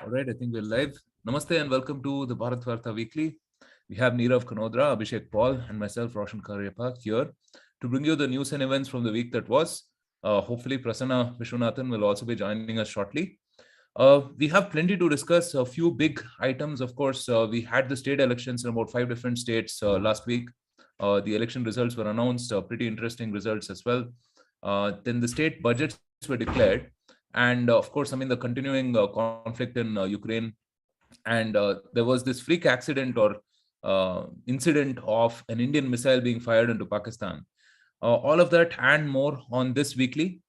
All right, I think we're live. Namaste and welcome to the Bharatvaarta Weekly. We have Nirav Kanodra, Abhishek Paul, and myself, Roshan Karyapak, here to bring you the news and events from the week that was. Hopefully, Prasanna Vishwanathan will also be joining us shortly. We have plenty to discuss. A few big items, of course. We had the state elections in about 5 different states last week. The election results were announced, pretty interesting results as well. Then the state budgets were declared. And of course, I mean, the continuing conflict in Ukraine. And there was this freak accident or incident of an Indian missile being fired into Pakistan. All of that and more on this weekly.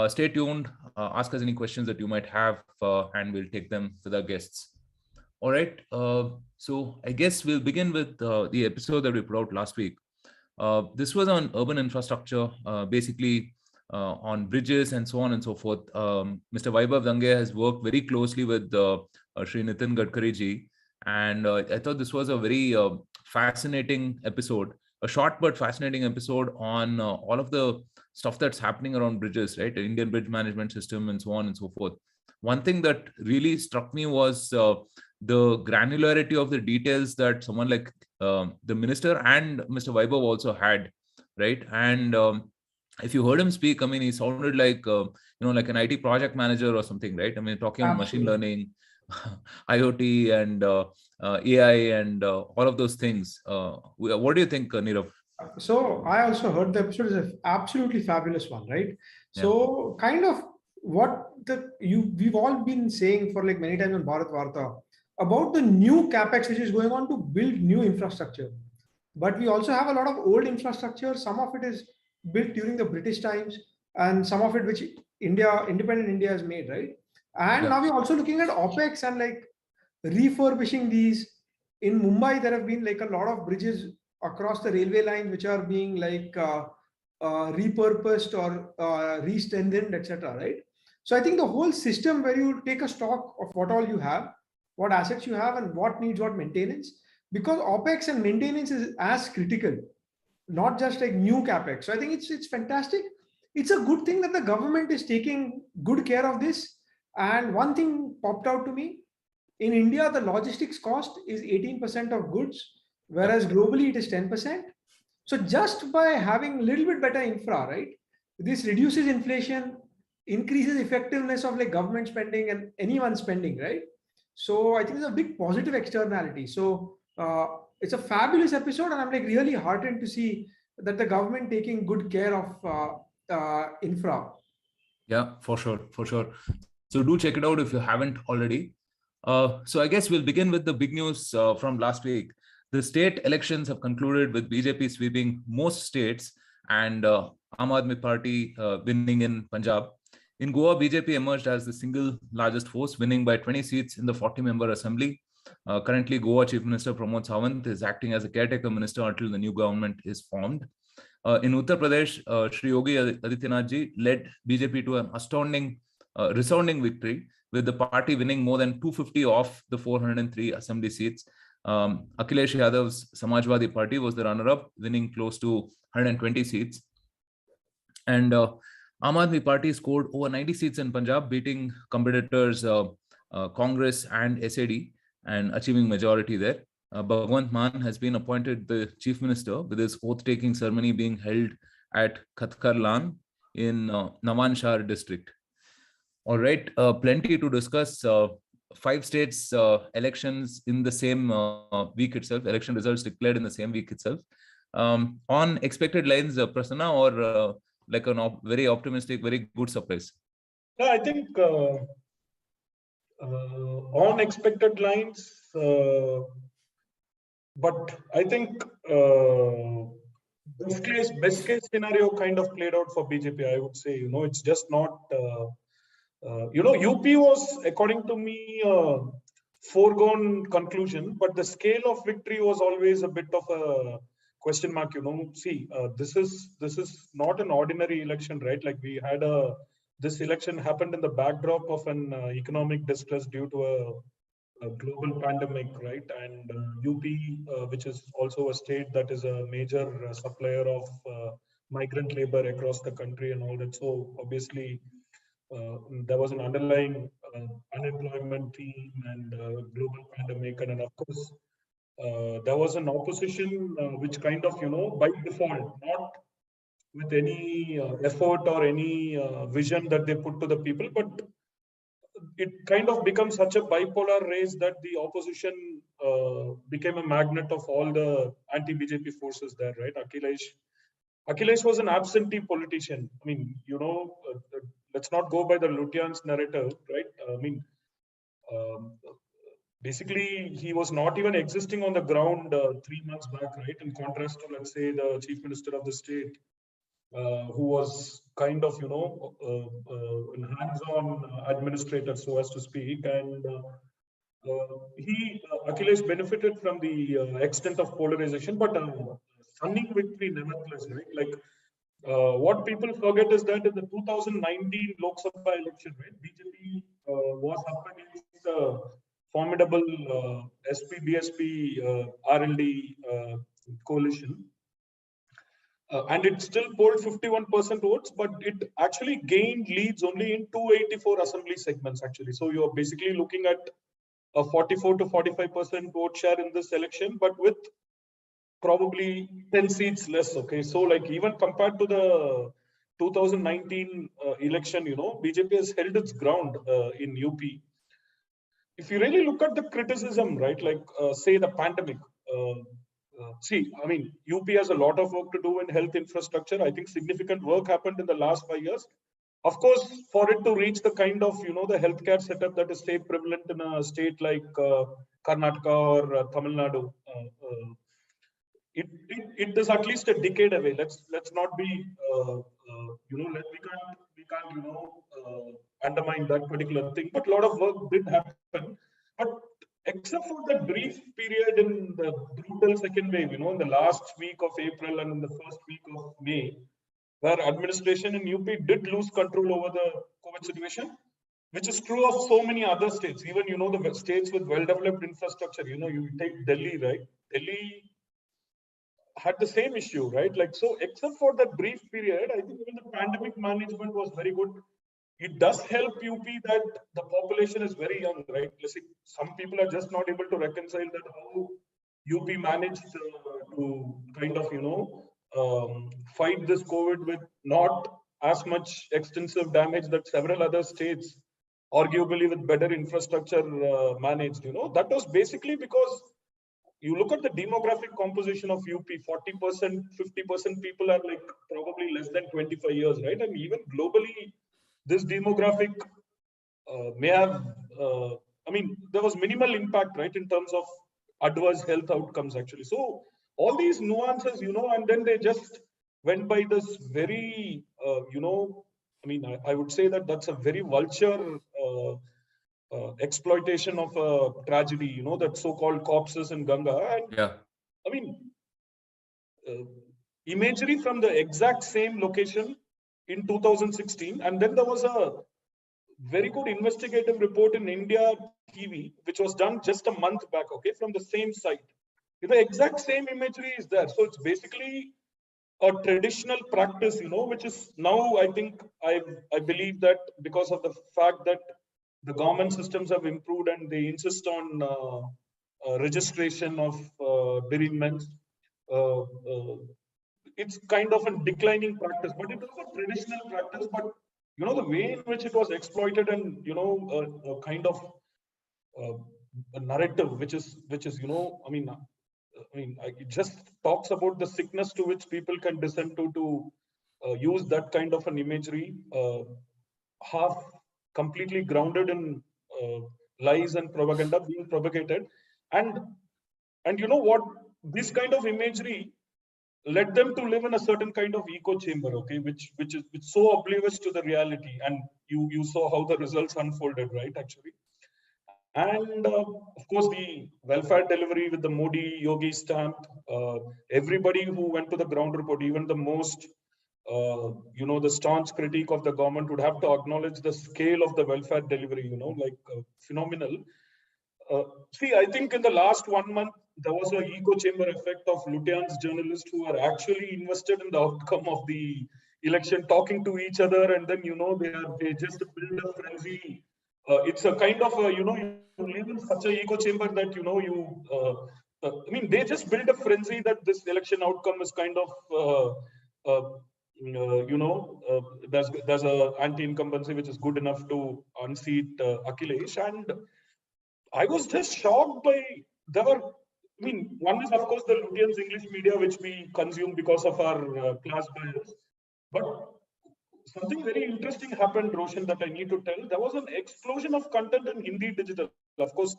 Stay tuned. Ask us any questions that you might have, and we'll take them with our guests. All right. So I guess we'll begin with the episode that we put out last week. This was on urban infrastructure, basically on bridges and so on and so forth. Mr. Vaibhav Dange has worked very closely with Shri Nitin Gadkari ji, and I thought this was a very fascinating episode, a short but fascinating episode on all of the stuff that's happening around bridges, right? The Indian bridge management system and so on and so forth. One thing that really struck me was the granularity of the details that someone like the minister and Mr. Vaibhav also had, right? And if you heard him speak, I mean, he sounded like like an IT project manager or something, right? I mean, talking about machine learning, IoT, and AI, and all of those things. What do you think, Nirav? So I also heard the episode is an absolutely fabulous one, right? Yeah. So kind of what we've all been saying for like many times on Bharatvaarta about the new capex which is going on to build new infrastructure. But we also have a lot of old infrastructure. Some of it is built during the British times, and some of it which independent India has made, right? And Yeah. now we're also looking at OPEX and like refurbishing these. In Mumbai, there have been like a lot of bridges across the railway line which are being like repurposed or re-strengthened, etc. Right? So I think the whole system where you take a stock of what all you have, what assets you have, and what needs what maintenance, because OPEX and maintenance is as critical, not just like new capex. So I think it's fantastic. It's a good thing that the government is taking good care of this. And one thing popped out to me: in India, the logistics cost is 18% of goods, whereas globally it is 10%. So just by having a little bit better infra, right, this reduces inflation, increases effectiveness of like government spending and anyone spending, right? So I think it's a big positive externality. So it's a fabulous episode, and I'm like really heartened to see that the government taking good care of infra. Yeah, for sure, for sure. So do check it out if you haven't already. So I guess we'll begin with the big news from last week. The state elections have concluded with BJP sweeping most states and Aam Aadmi Party winning in Punjab. In Goa, BJP emerged as the single largest force, winning by 20 seats in the 40-member assembly. Currently, Goa Chief Minister Pramod Sawant is acting as a caretaker minister until the new government is formed. In Uttar Pradesh, Shri Yogi Adityanath ji led BJP to an astounding, resounding victory, with the party winning more than 250 of the 403 assembly seats. Akhilesh Yadav's Samajwadi Party was the runner-up, winning close to 120 seats. And Aam Aadmi Party scored over 90 seats in Punjab, beating competitors Congress and SAD and achieving majority there. Bhagwant Mann has been appointed the chief minister, with his oath-taking ceremony being held at Khatkarlan in Nawanshar district. All right, plenty to discuss. 5 states elections in the same week itself, election results declared in the same week itself. On expected lines, Prasanna, or like a very optimistic, very good surprise? Yeah, I think on expected lines, but I think best case scenario kind of played out for BJP. I would say, it's just not. UP was, according to me, foregone conclusion, but the scale of victory was always a bit of a question mark. See, this is not an ordinary election, right? Like we had this election happened in the backdrop of an economic distress due to a global pandemic, right? And UP, which is also a state that is a major supplier of migrant labor across the country and all that. So obviously, there was an underlying unemployment theme and global pandemic, and of course there was an opposition which kind of, by default, not with any effort or any vision that they put to the people, but it kind of becomes such a bipolar race that the opposition became a magnet of all the anti-BJP forces there, right? Akhilesh was an absentee politician. I mean, let's not go by the Lutyens narrative, right? I mean, basically, he was not even existing on the ground 3 months back, right? In contrast to, let's say, the chief minister of the state, who was kind of, an hands-on administrator, so as to speak. And Akhilesh benefited from the extent of polarization, but stunning victory nevertheless, right? Like, what people forget is that in the 2019 Lok Sabha election, right, BJP was up against the formidable SP-BSP RLD coalition. And it still polled 51% votes, but it actually gained leads only in 284 assembly segments, actually. So you're basically looking at a 44 to 45% vote share in this election, but with probably 10 seats less. Okay, so like even compared to the 2019 election, BJP has held its ground in UP. If you really look at the criticism, right, like say the pandemic, see, I mean, UP has a lot of work to do in health infrastructure. I think significant work happened in the last 5 years. Of course, for it to reach the kind of, the healthcare setup that is state prevalent in a state like Karnataka or Tamil Nadu, it is at least a decade away. Let's not be, we can't, undermine that particular thing. But a lot of work did happen. But except for that brief period in the brutal second wave, in the last week of April and in the first week of May, where administration in UP did lose control over the COVID situation, which is true of so many other states. Even, the states with well-developed infrastructure, you take Delhi, right? Delhi had the same issue, right? Like, so except for that brief period, I think even the pandemic management was very good. It does help UP that the population is very young, right? Listen, some people are just not able to reconcile that how UP managed to kind of, fight this COVID with not as much extensive damage that several other states, arguably with better infrastructure, managed. That was basically because you look at the demographic composition of UP, 40%, 50% people are like probably less than 25 years, right? And even globally, this demographic may have, I mean, there was minimal impact, right, in terms of adverse health outcomes, actually. So all these nuances, and then they just went by this very, I mean, I would say that that's a very vulture exploitation of a tragedy, that so-called corpses in Ganga. And Yeah. I mean, imagery from the exact same location in 2016, and then there was a very good investigative report in India TV, which was done just a month back, okay, from the same site. The exact same imagery is there. So it's basically a traditional practice, which is now, I think, I believe that because of the fact that the government systems have improved and they insist on registration of bereavements, it's kind of a declining practice, but it is a traditional practice. But the way in which it was exploited, and a kind of a narrative, which is I mean, it just talks about the sickness to which people can descend to use that kind of an imagery, half completely grounded in lies and propaganda being propagated, and what, this kind of imagery led them to live in a certain kind of echo chamber, okay, which is so oblivious to the reality, and you saw how the results unfolded, right, actually. And of course, the welfare delivery with the Modi Yogi stamp, everybody who went to the ground report, even the most the staunch critique of the government, would have to acknowledge the scale of the welfare delivery, phenomenal. See, I think in the last 1 month, there was an echo chamber effect of Lutyens journalists who are actually invested in the outcome of the election, talking to each other, and then they just build a frenzy. It's a kind of you live in such a echo chamber that I mean, they just build a frenzy that this election outcome is kind of there's a anti-incumbency which is good enough to unseat Akhilesh, and I was just shocked by I mean, one is of course the Lutyens English media which we consume because of our class bias, but something very interesting happened, Roshan, that I need to tell. There was an explosion of content in Hindi digital. Of course,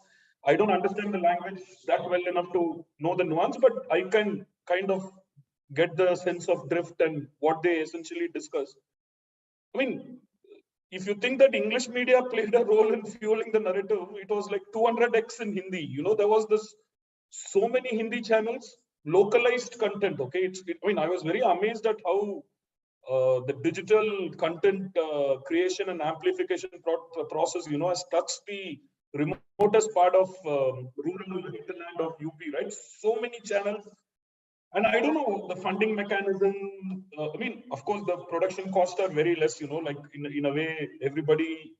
I don't understand the language that well enough to know the nuance, but I can kind of get the sense of drift and what they essentially discuss. I mean, if you think that English media played a role in fueling the narrative, it was like 200x in Hindi. There was so many Hindi channels, localized content. Okay, I mean, I was very amazed at how the digital content creation and amplification process, has touched the remotest part of rural hinterland of UP, right? So many channels. And I don't know the funding mechanism. I mean, of course, the production costs are very less, like in a way, everybody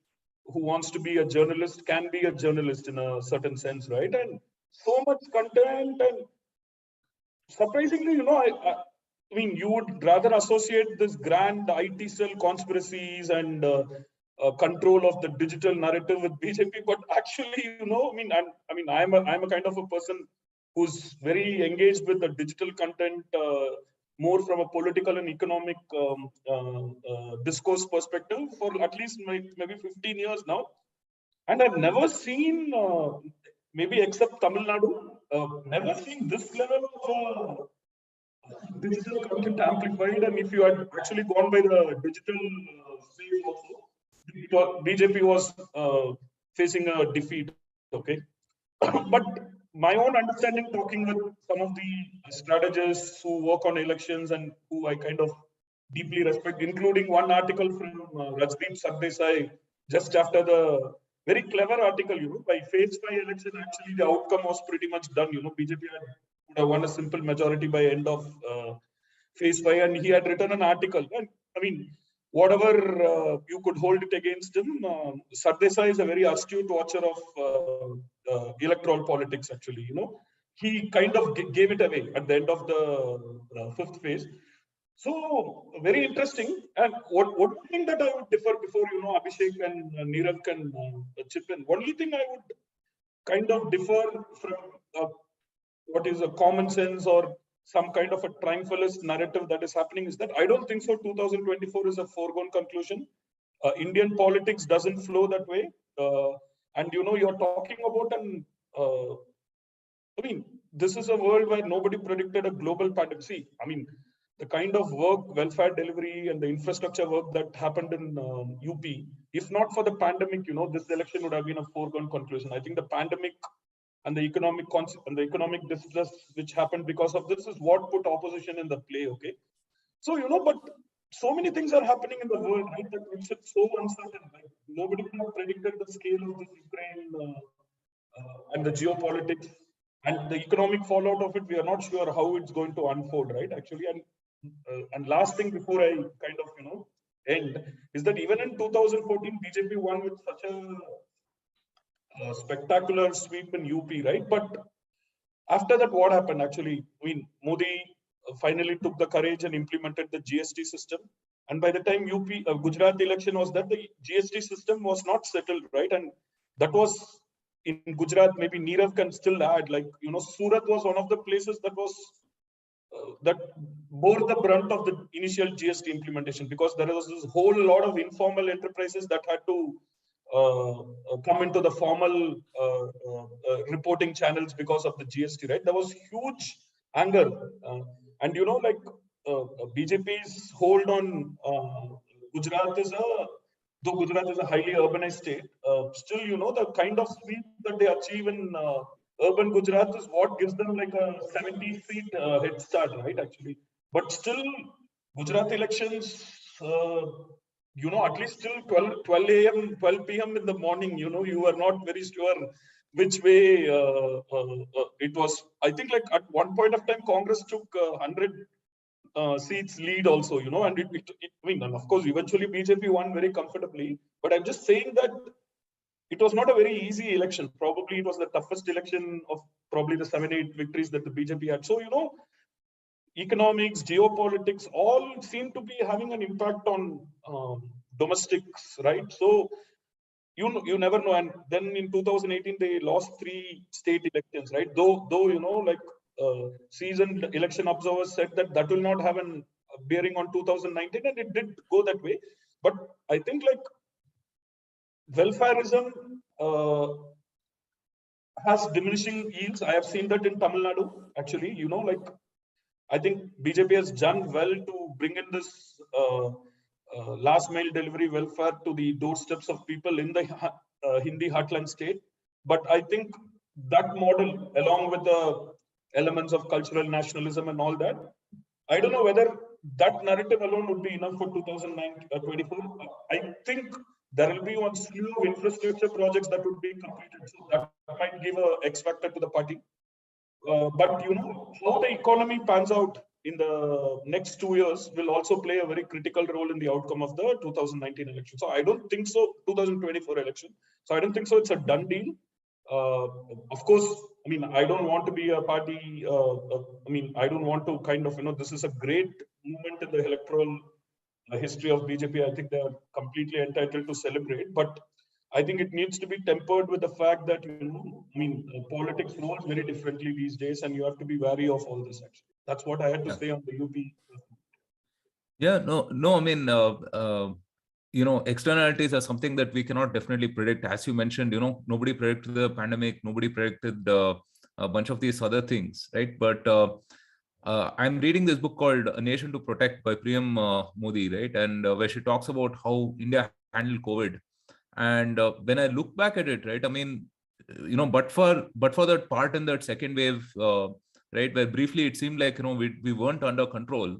who wants to be a journalist can be a journalist in a certain sense, right? And so much content, and surprisingly, I mean, you would rather associate this grand IT cell conspiracies and control of the digital narrative with BJP, but actually, I mean, I'm a kind of a person who's very engaged with the digital content, more from a political and economic discourse perspective for at least maybe 15 years now, and I've never seen, maybe except Tamil Nadu, never seen this level of digital content amplified. And if you had actually gone by the digital space also, BJP was facing a defeat. Okay, but my own understanding, talking with some of the strategists who work on elections and who I kind of deeply respect, including one article from Rajdeep Sardesai just after the very clever article, by phase 5 election, actually the outcome was pretty much done. BJP would have won a simple majority by end of phase 5, and he had written an article. And I mean, whatever you could hold it against him, Sardesai is a very astute watcher of electoral politics, actually. He kind of gave it away at the end of the 5th phase. So very interesting. And one thing that I would differ before, Abhishek and Nirav can chip in. Only thing I would kind of differ from what is a common sense or some kind of a triumphalist narrative that is happening is that I don't think so 2024 is a foregone conclusion. Indian politics doesn't flow that way. And you're talking about I mean, this is a world where nobody predicted a global pandemic. See, I mean, the kind of work, welfare delivery, and the infrastructure work that happened in UP, if not for the pandemic, this election would have been a foregone conclusion. I think the pandemic and the economic distress which happened because of this is what put opposition in the play. Okay, so but so many things are happening in the world, right? That makes it so uncertain. Like nobody could have predicted the scale of this Ukraine and the geopolitics and the economic fallout of it. We are not sure how it's going to unfold, right? Actually, and last thing before I kind of end is that even in 2014, BJP won with such a spectacular sweep in UP, right? But after that, what happened? Actually, I mean, Modi finally took the courage and implemented the GST system. And by the time Gujarat election was that, the GST system was not settled, right? And that was in Gujarat. Maybe Nirav can still add, like, Surat was one of the places that was that bore the brunt of the initial GST implementation, because there was this whole lot of informal enterprises that had to come into the formal reporting channels because of the GST, right? There was huge anger, and like BJP's hold on Gujarat though Gujarat is a highly urbanized state, still the kind of sweep that they achieve in urban Gujarat is what gives them like a 70-seat head start, right? Actually, but still Gujarat elections. At least till 12 a.m., 12 p.m. in the morning, you were not very sure which way it was. I think like at one point of time, Congress took 100 seats lead also, and I mean, and of course, eventually BJP won very comfortably. But I'm just saying that it was not a very easy election. Probably it was the toughest election of probably the 7-8 victories that the BJP had. So, economics, geopolitics, all seem to be having an impact on domestics, right? So, you never know. And then in 2018, they lost 3 state elections, right? Though seasoned election observers said that will not have a bearing on 2019, and it did go that way. But I think welfareism has diminishing yields. I have seen that in Tamil Nadu, actually. I think BJP has done well to bring in this last mile delivery welfare to the doorsteps of people in the Hindi heartland state. But I think that model, along with the elements of cultural nationalism and all that, I don't know whether that narrative alone would be enough for 2024. I think there will be one slew of infrastructure projects that would be completed. So that might give a X factor to the party. But how the economy pans out in the next 2 years will also play a very critical role in the outcome of the 2019 election. So I don't think so, 2024 election. So I don't think so it's a done deal. Of course, I mean, I don't want to be a party. I mean, I don't want to kind of, this is a great movement in the electoral history of BJP. I think they are completely entitled to celebrate. But I think it needs to be tempered with the fact that, politics rolls very differently these days, and you have to be wary of all this, actually. That's what I had to say on the UP. Yeah, no, I mean, externalities are something that we cannot definitely predict. As you mentioned, nobody predicted the pandemic, nobody predicted a bunch of these other things, right? But I'm reading this book called A Nation to Protect by Priyam Modi, right? And where she talks about how India handled COVID. And when I look back at it, right, I mean, but for that part in that second wave, right, where briefly it seemed like, we weren't under control.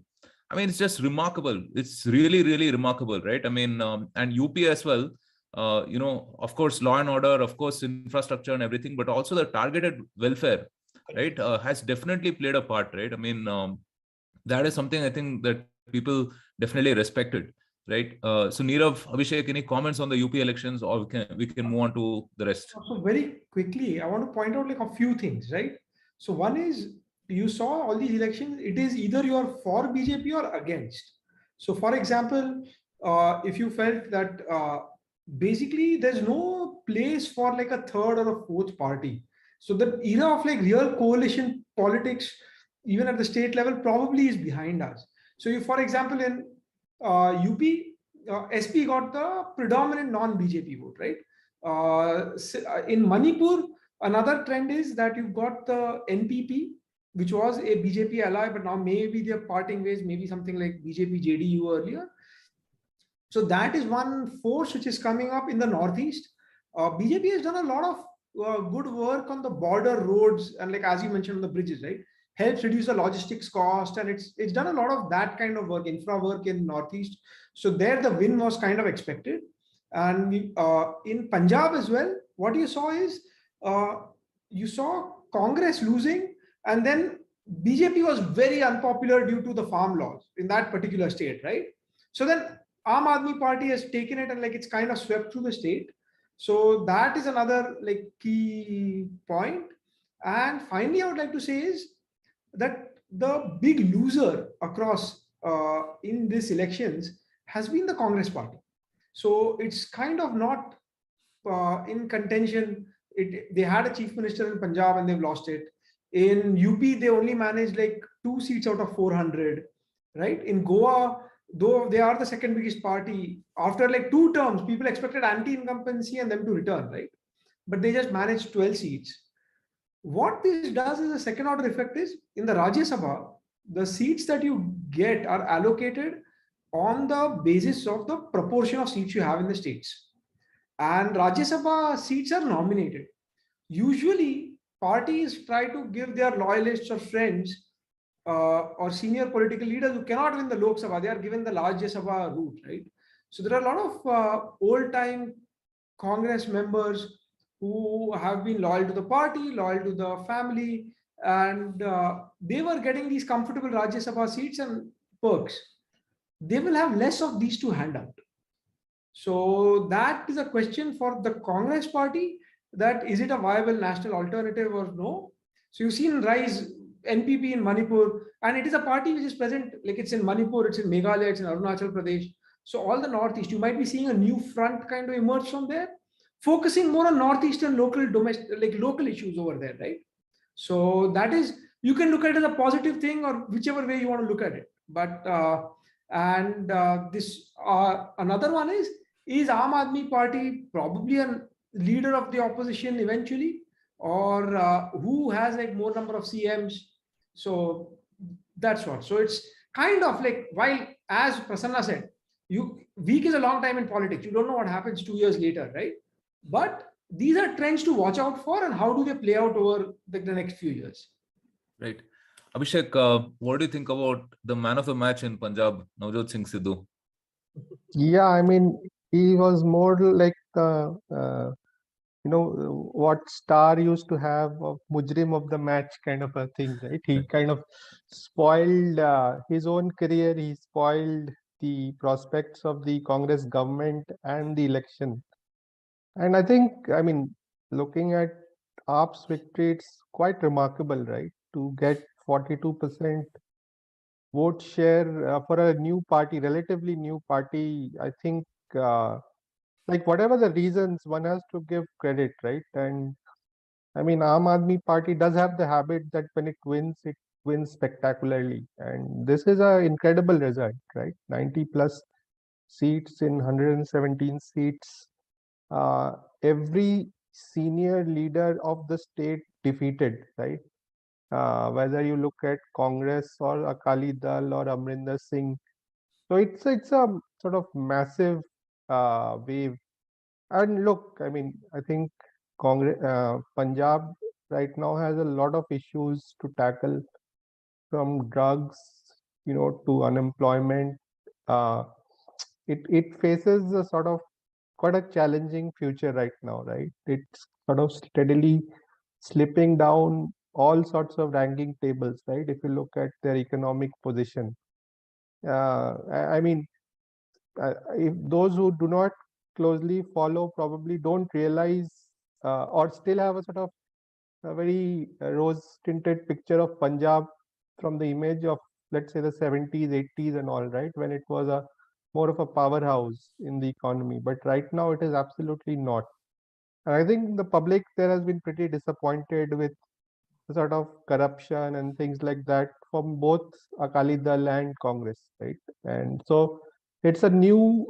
I mean, it's just remarkable. It's really, really remarkable, right? I mean, and UP as well, of course, law and order, of course, infrastructure and everything, but also the targeted welfare, right, has definitely played a part, right? I mean, that is something I think that people definitely respected. Right. So Nirav, Abhishek, any comments on the UP elections, or we can move on to the rest? So very quickly, I want to point out a few things, right? So one is, you saw all these elections, it is either you're for BJP or against. So for example, if you felt that basically there's no place for a third or a fourth party. So the era of real coalition politics, even at the state level, probably is behind us. So you, for example, in UP, SP got the predominant non-BJP vote, right? In Manipur, another trend is that you've got the NPP, which was a BJP ally, but now maybe they're parting ways, maybe something like BJP JDU earlier. So that is one force which is coming up in the Northeast. BJP has done a lot of good work on the border roads and, as you mentioned, on the bridges, right? Helps reduce the logistics cost, and it's done a lot of that kind of work, infra work in Northeast. So there the win was kind of expected. And in Punjab as well, what you saw is you saw Congress losing, and then BJP was very unpopular due to the farm laws in that particular state, right? So then Aam Aadmi Party has taken it and it's kind of swept through the state. So that is another key point. And finally, I would like to say is that the big loser across in these elections has been the Congress party. So it's kind of not in contention. They had a chief minister in Punjab and they've lost it. In UP, they only managed 2 seats out of 400, right? In Goa, though they are the second biggest party, after 2 terms, people expected anti-incumbency and them to return, right? But they just managed 12 seats. What this does as a second order effect is, in the Rajya Sabha, the seats that you get are allocated on the basis of the proportion of seats you have in the states. And Rajya Sabha seats are nominated. Usually, parties try to give their loyalists or friends or senior political leaders who cannot win the Lok Sabha, they are given the Rajya Sabha route, right? So there are a lot of old-time Congress members who have been loyal to the party, loyal to the family, and they were getting these comfortable Rajya Sabha seats, and perks, they will have less of these to hand out. So that is a question for the Congress party, that is it a viable national alternative or no? So you've seen rise NPP in Manipur, and it is a party which is present, like it's in Manipur, it's in Meghalaya, it's in Arunachal Pradesh. So all the Northeast, you might be seeing a new front kind of emerge from there, focusing more on Northeastern local domestic, like local issues over there, right? So that is, you can look at it as a positive thing or whichever way you want to look at it. But this another one is Aam Aadmi Party probably a leader of the opposition eventually, or who has like more number of CMs? So that's what. So it's kind of like, while as Prasanna said, week is a long time in politics. You don't know what happens 2 years later, right? But these are trends to watch out for, and how do they play out over the next few years? Right. Abhishek, what do you think about the man of the match in Punjab, Navjot Singh Sidhu? Yeah, I mean, he was more like what Star used to have of Mujrim of the match kind of a thing, right? He kind of spoiled his own career. He spoiled the prospects of the Congress government and the election. And I think, I mean, looking at AAP's victory, it's quite remarkable, right? To get 42% vote share for a new party, relatively new party. I think, like, whatever the reasons, one has to give credit, right? And I mean, Aam Aadmi Party does have the habit that when it wins spectacularly. And this is an incredible result, right? 90 plus seats in 117 seats. Every senior leader of the state defeated, right? Whether you look at Congress or Akali Dal or Amrinder Singh. So it's a sort of massive wave. And look, I mean, I think Punjab right now has a lot of issues to tackle, from drugs, to unemployment. Uh, it faces a sort of quite a challenging future right now, right? It's sort of steadily slipping down all sorts of ranking tables, right? If you look at their economic position. I mean, if those who do not closely follow probably don't realize or still have a sort of a very rose-tinted picture of Punjab from the image of, let's say, the 70s, 80s and all, right? When it was a more of a powerhouse in the economy. But right now it is absolutely not. And I think the public there has been pretty disappointed with the sort of corruption and things like that from both Akali Dal and Congress, right? And so it's a new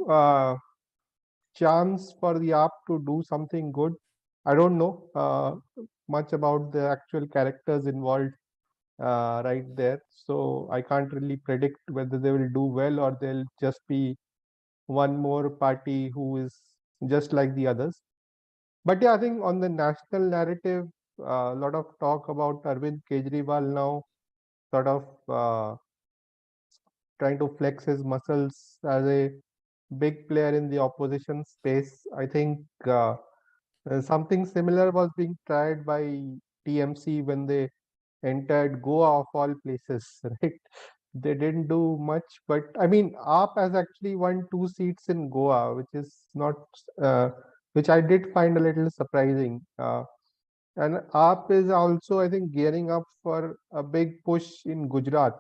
chance for the app to do something good. I don't know much about the actual characters involved right there, so I can't really predict whether they will do well or they'll just be one more party who is just like the others. But yeah, I think on the national narrative, a lot of talk about Arvind Kejriwal now, sort of trying to flex his muscles as a big player in the opposition space. I think something similar was being tried by TMC when they entered Goa of all places, right? They didn't do much, but I mean, AAP has actually won 2 seats in Goa, which is not, which I did find a little surprising. And AAP is also, I think, gearing up for a big push in Gujarat,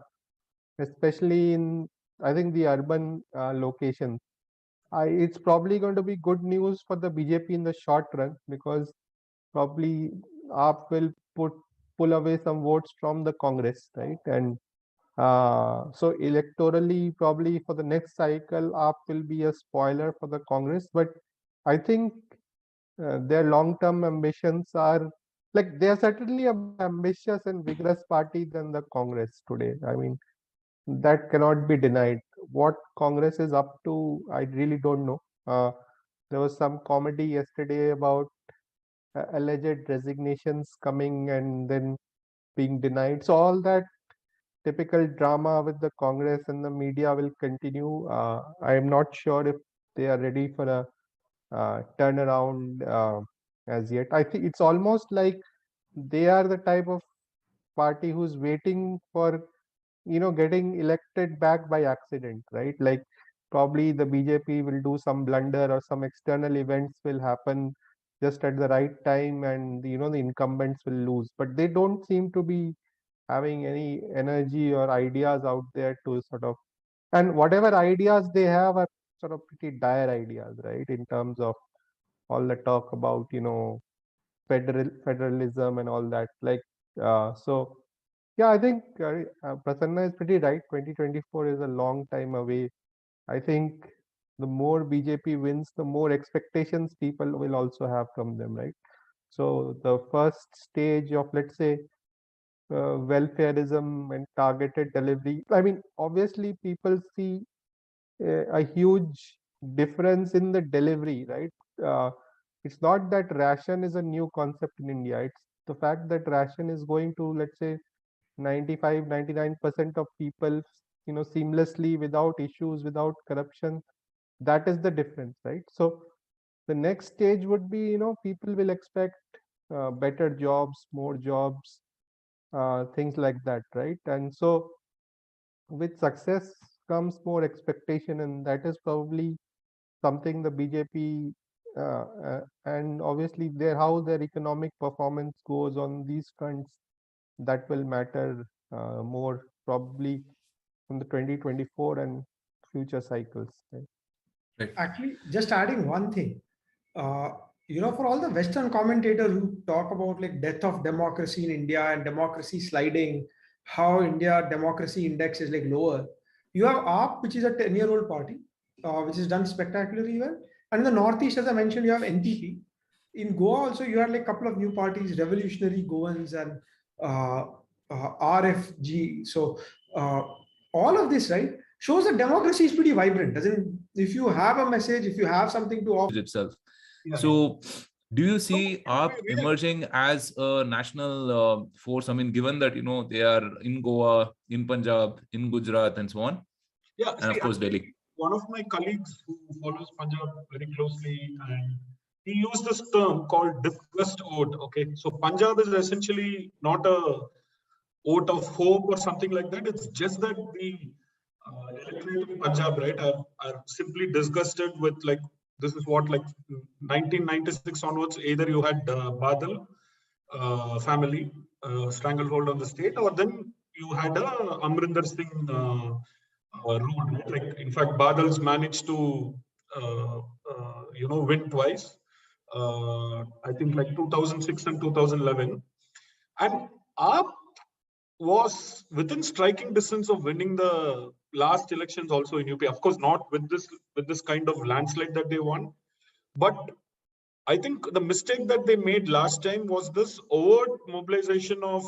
especially in, I think, the urban locations. It's probably going to be good news for the BJP in the short run, because probably AAP will pull away some votes from the Congress, right? And so electorally, probably for the next cycle, AAP will be a spoiler for the Congress. But I think their long-term ambitions are, like, they are certainly a more ambitious and vigorous party than the Congress today. I mean, that cannot be denied. What Congress is up to, I really don't know. There was some comedy yesterday about alleged resignations coming and then being denied. So all that typical drama with the Congress and the media will continue. I am not sure if they are ready for a turnaround as yet. I think it's almost like they are the type of party who's waiting for getting elected back by accident, right? Like probably the BJP will do some blunder or some external events will happen just at the right time, and the incumbents will lose. But they don't seem to be having any energy or ideas out there to sort of, and whatever ideas they have are sort of pretty dire ideas, right? In terms of all the talk about federalism and all that. Like so, yeah, I think Prasanna is pretty right. 2024 is a long time away. I think the more BJP wins, the more expectations people will also have from them, right? So the first stage of, let's say, welfareism and targeted delivery. I mean, obviously, people see a huge difference in the delivery, right? It's not that ration is a new concept in India. It's the fact that ration is going to, let's say, 95, 99% of people, seamlessly, without issues, without corruption. That is the difference, right? So the next stage would be, people will expect better jobs, more jobs, things like that, right? And so with success comes more expectation, and that is probably something the BJP and obviously how their economic performance goes on these fronts, that will matter more probably from the 2024 and future cycles. Right? Right. Actually, just adding one thing, uh, for all the Western commentators who talk about like death of democracy in India and democracy sliding, how India democracy index is like lower. You have AAP, which is a 10-year-old party, which has done spectacularly well. And in the Northeast, as I mentioned, you have NPP. In Goa also, you had like a couple of new parties, Revolutionary Goans and uh, RFG. So uh, all of this, right, shows that democracy is pretty vibrant. Doesn't, if you have a message, if you have something to offer Itself. Yeah. So, do you So, see AAP emerging as a national force? I mean, given that they are in Goa, in Punjab, in Gujarat, and so on, yeah, and of course Delhi. One of my colleagues who follows Punjab very closely, and he used this term called disgust vote. Okay, so Punjab is essentially not a vote of hope or something like that. It's just that the electorate in Punjab, right, are simply disgusted with, like, this is what, like 1996 onwards, either you had Badal family stranglehold on the state, or then you had a Amrinder Singh rule, right? Like, in fact, Badal's managed to win twice. I think like 2006 and 2011, and AAP was within striking distance of winning the last elections also in UP. Of course, not with this kind of landslide that they won, but I think the mistake that they made last time was this overt mobilization of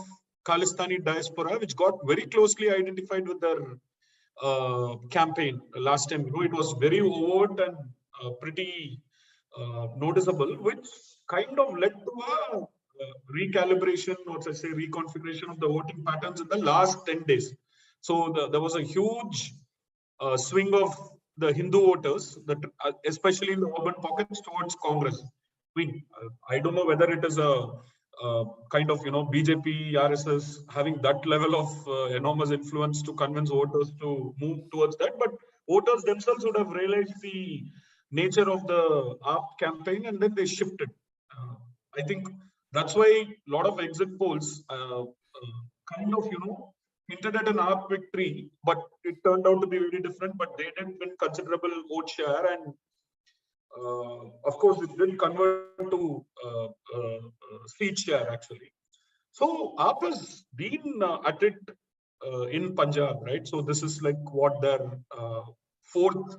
Khalistani diaspora, which got very closely identified with their campaign last time. It was very overt and pretty noticeable, which kind of led to a recalibration, or let's say reconfiguration of the voting patterns in the last 10 days. So there was a huge swing of the Hindu voters, that especially in the urban pockets, towards Congress. I mean, I don't know whether it is a kind of BJP, RSS having that level of enormous influence to convince voters to move towards that, but voters themselves would have realized the nature of the AAP campaign, and then they shifted. I think that's why a lot of exit polls kind of hinted at an AAP victory, but it turned out to be very different. But they did win considerable vote share, and of course, it did convert to seat share actually. So AAP has been at it in Punjab, right? So this is like what their fourth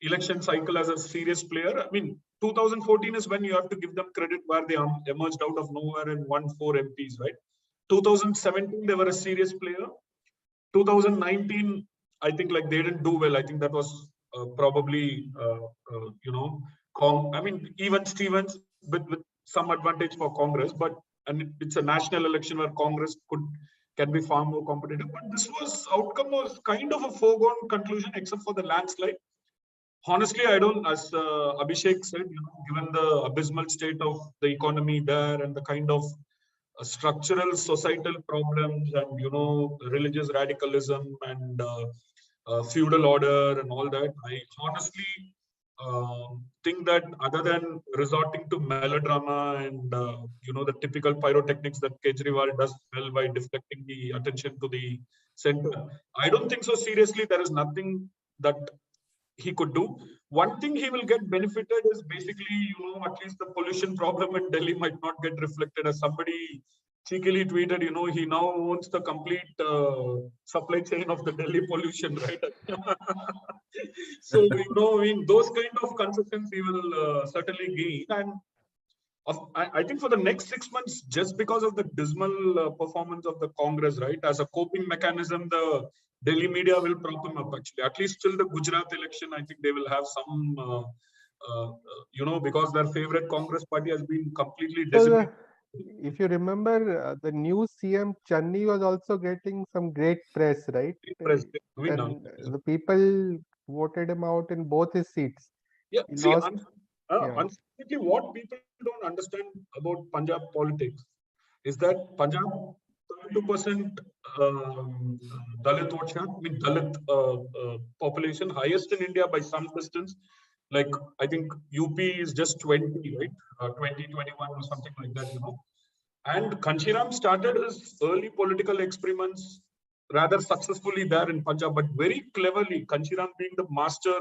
election cycle as a serious player. I mean, 2014 is when you have to give them credit, where they emerged out of nowhere and won 4 MPs, right? 2017 they were a serious player. 2019, I think, like, they didn't do well. I think that was probably I mean, even Stevens with some advantage for Congress, but it's a national election where Congress can be far more competitive. But this outcome was kind of a foregone conclusion, except for the landslide. Honestly, I don't, as Abhishek said, given the abysmal state of the economy there and the kind of structural societal problems and, you know, religious radicalism and feudal order and all that, I honestly think that other than resorting to melodrama and, you know, the typical pyrotechnics that Kejriwal does well by deflecting the attention to the center, I don't think so seriously there is nothing that he could do. One thing he will get benefited is basically, you know, at least the pollution problem in Delhi might not get reflected. As somebody cheekily tweeted, you know, he now owns the complete supply chain of the Delhi pollution, right? So, you know, in those kind of concessions he will certainly gain. And I think for the next 6 months, just because of the dismal performance of the Congress, right, as a coping mechanism, the Delhi media will prop him up, actually. At least till the Gujarat election, I think they will have some, you know, because their favorite Congress party has been completely decimated. If you remember, the new CM Channi was also getting some great press, right? And the people voted him out in both his seats. Yeah, He see, lost. unfortunately, what people don't understand about Punjab politics is that Punjab, 32% Dalit vote share, I mean Dalit population, highest in India by some distance. Like, I think UP is just 20, right? 20, 21 or something like that, you know. And Kanshiram started his early political experiments rather successfully there in Punjab, but very cleverly, Kanshiram being the master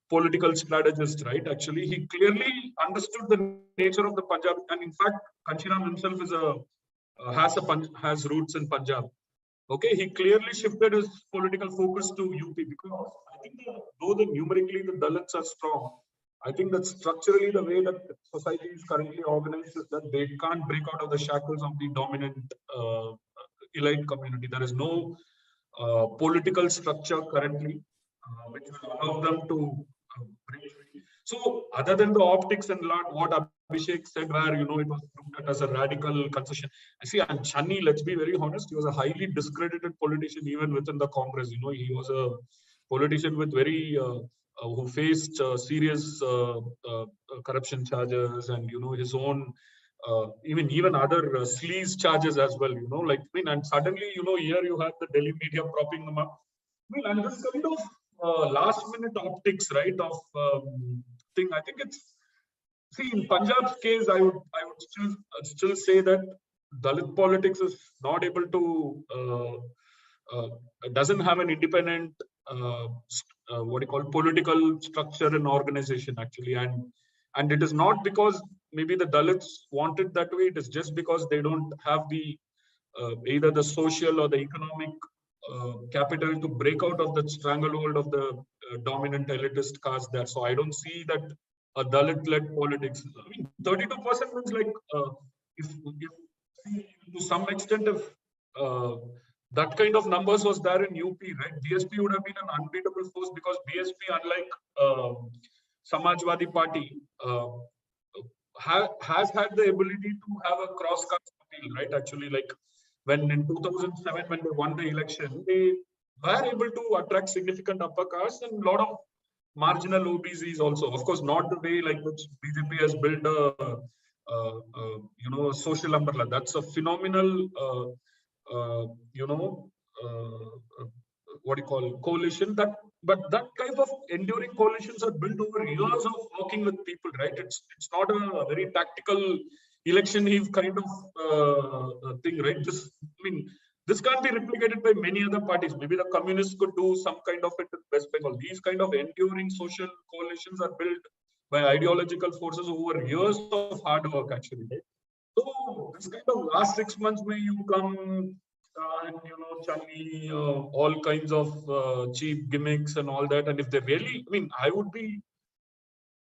political strategist, right? Actually, he clearly understood the nature of the Punjab, and in fact, Kanshiram himself is has roots in Punjab. Okay, he clearly shifted his political focus to UP because I think though numerically the Dalits are strong, I think that structurally the way that society is currently organized is that they can't break out of the shackles of the dominant elite community. There is no political structure currently which will allow them to break free. So, other than the optics and what Abhishek said, where, you know, it was looked at as a radical concession. I see, and Channi, let's be very honest, he was a highly discredited politician even within the Congress. You know, he was a politician with very who faced serious corruption charges, and, you know, his own even other sleaze charges as well. You know, like, I mean, and suddenly, you know, here you have the Delhi media propping them up. I mean, and this kind of last minute optics, right, of thing, I think it's, see, in Punjab's case, I would still say that Dalit politics is not able to doesn't have an independent what do you call political structure and organization, actually, and it is not because maybe the Dalits want it that way. It is just because they don't have the either the social or the economic capital to break out of the stranglehold of the dominant elitist caste there. So I don't see that a Dalit-led politics. I mean, 32% means like if to some extent, if that kind of numbers was there in UP, right? BSP would have been an unbeatable force because BSP, unlike Samajwadi Party, has had the ability to have a cross-caste appeal, right? Actually, like when in 2007, when they won the election, they were able to attract significant upper caste and a lot of marginal OBCs also. Of course, not the way like which BJP has built a you know, a social umbrella. That's a phenomenal you know, what do you call, coalition. But that type of enduring coalitions are built over years of working with people, right? It's not a very tactical election eve kind of thing, right? This can't be replicated by many other parties. Maybe the communists could do some kind of it in West Bengal. These kind of enduring social coalitions are built by ideological forces over years of hard work, actually, right? So this kind of last 6 months, may you come and, you know, Channi, all kinds of cheap gimmicks and all that. And if they really, I mean, I would be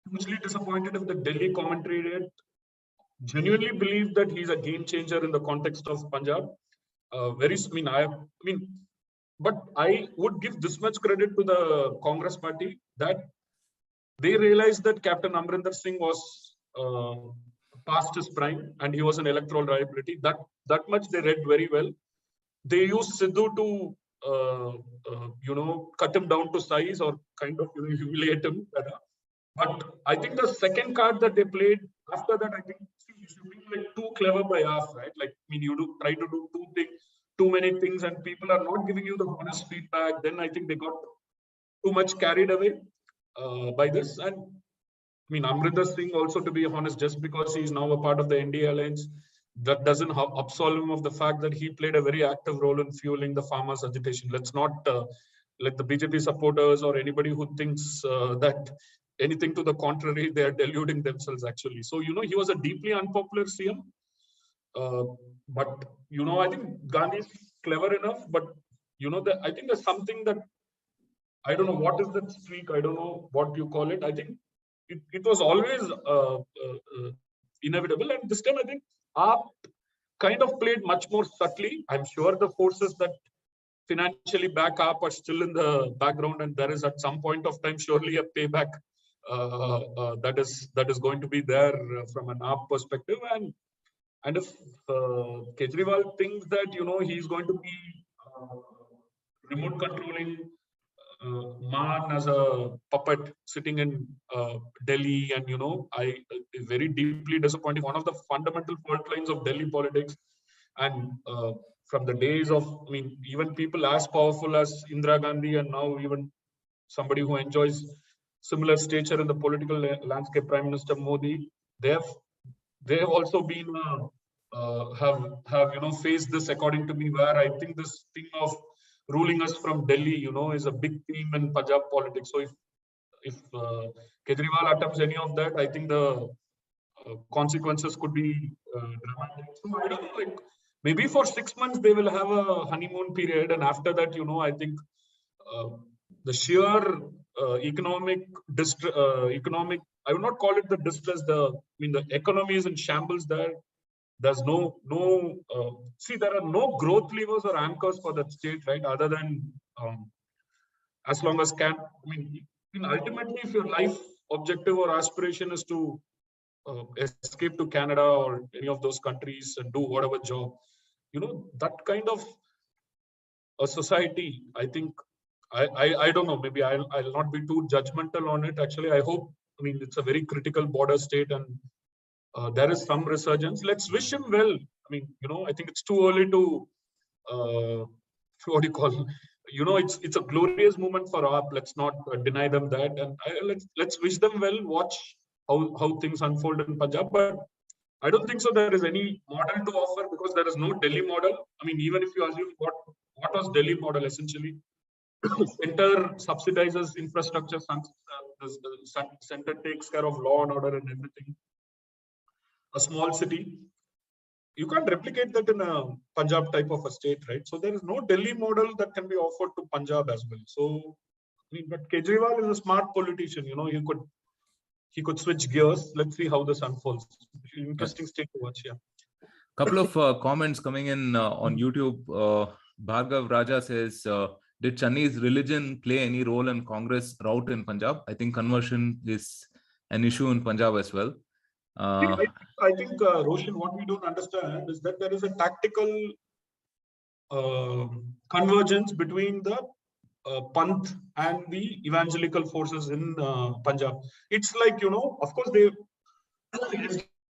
hugely disappointed if the Delhi commentary genuinely believe that he's a game changer in the context of Punjab. But I would give this much credit to the Congress party that they realized that Captain Amrinder Singh was past his prime and he was an electoral liability. That much they read very well. They used Sidhu to you know, cut him down to size or kind of, you know, humiliate him. But I think the second card that they played after that, I think, see, if you bring like too clever by half, right? Like, I mean, you try to do too many things, and people are not giving you the honest feedback. Then I think they got too much carried away by this. And I mean, Amrinder Singh also, to be honest, just because he's now a part of the NDA alliance, that doesn't absolve him of the fact that he played a very active role in fueling the farmers' agitation. Let's not let the BJP supporters or anybody who thinks that anything to the contrary, they are deluding themselves actually. So, you know, he was a deeply unpopular CM. But, you know, I think Gandhi is clever enough, but, you know, I think there's something that, I don't know what is that streak. I don't know what you call it. I think it was always inevitable. And this time, I think AAP kind of played much more subtly. I'm sure the forces that financially back AAP are still in the background, and there is at some point of time surely a payback that is going to be there from an AAP perspective. And if Kejriwal thinks that, you know, he's going to be remote controlling Man as a puppet sitting in Delhi, and, you know, I very deeply disappointing. One of the fundamental fault lines of Delhi politics, and from the days of, I mean, even people as powerful as Indira Gandhi, and now even somebody who enjoys similar stature in the political landscape, Prime Minister Modi, they have also been have, you know, faced this, according to me, where I think this thing of ruling us from Delhi, you know, is a big theme in Punjab politics. So if Kejriwal attempts any of that, I think the consequences could be dramatic. So I don't know, like, maybe for 6 months they will have a honeymoon period, and after that, you know, I think the sheer economic, I would not call it the distress. I mean, the economy is in shambles there. There's see, there are no growth levers or anchors for that state, right? Other than as long as I mean, ultimately, if your life objective or aspiration is to escape to Canada or any of those countries and do whatever job, you know, that kind of a society, I think, I don't know, maybe I'll not be too judgmental on it. Actually, I hope, I mean, it's a very critical border state, and there is some resurgence. Let's wish him well. I mean, you know, I think it's too early to what do you call? You know, it's a glorious moment for AAP. Let's not deny them that, and let's wish them well. Watch how things unfold in Punjab, but I don't think so there is any model to offer, because there is no Delhi model. I mean, even if you assume what was Delhi model essentially, center subsidizes infrastructure, the center takes care of law and order and everything. A small city, you can't replicate that in a Punjab type of a state, right? So there is no Delhi model that can be offered to Punjab as well. So, I mean, but Kejriwal is a smart politician. You know, he could switch gears. Let's see how this unfolds. Interesting state to watch. Yeah. Couple of comments coming in on YouTube. Bhargav Raja says, did Channi's religion play any role in Congress rout in Punjab? I think conversion is an issue in Punjab as well. I think, Roshan, what we don't understand is that there is a tactical convergence between the Panth and the evangelical forces in Punjab. It's like, you know, of course,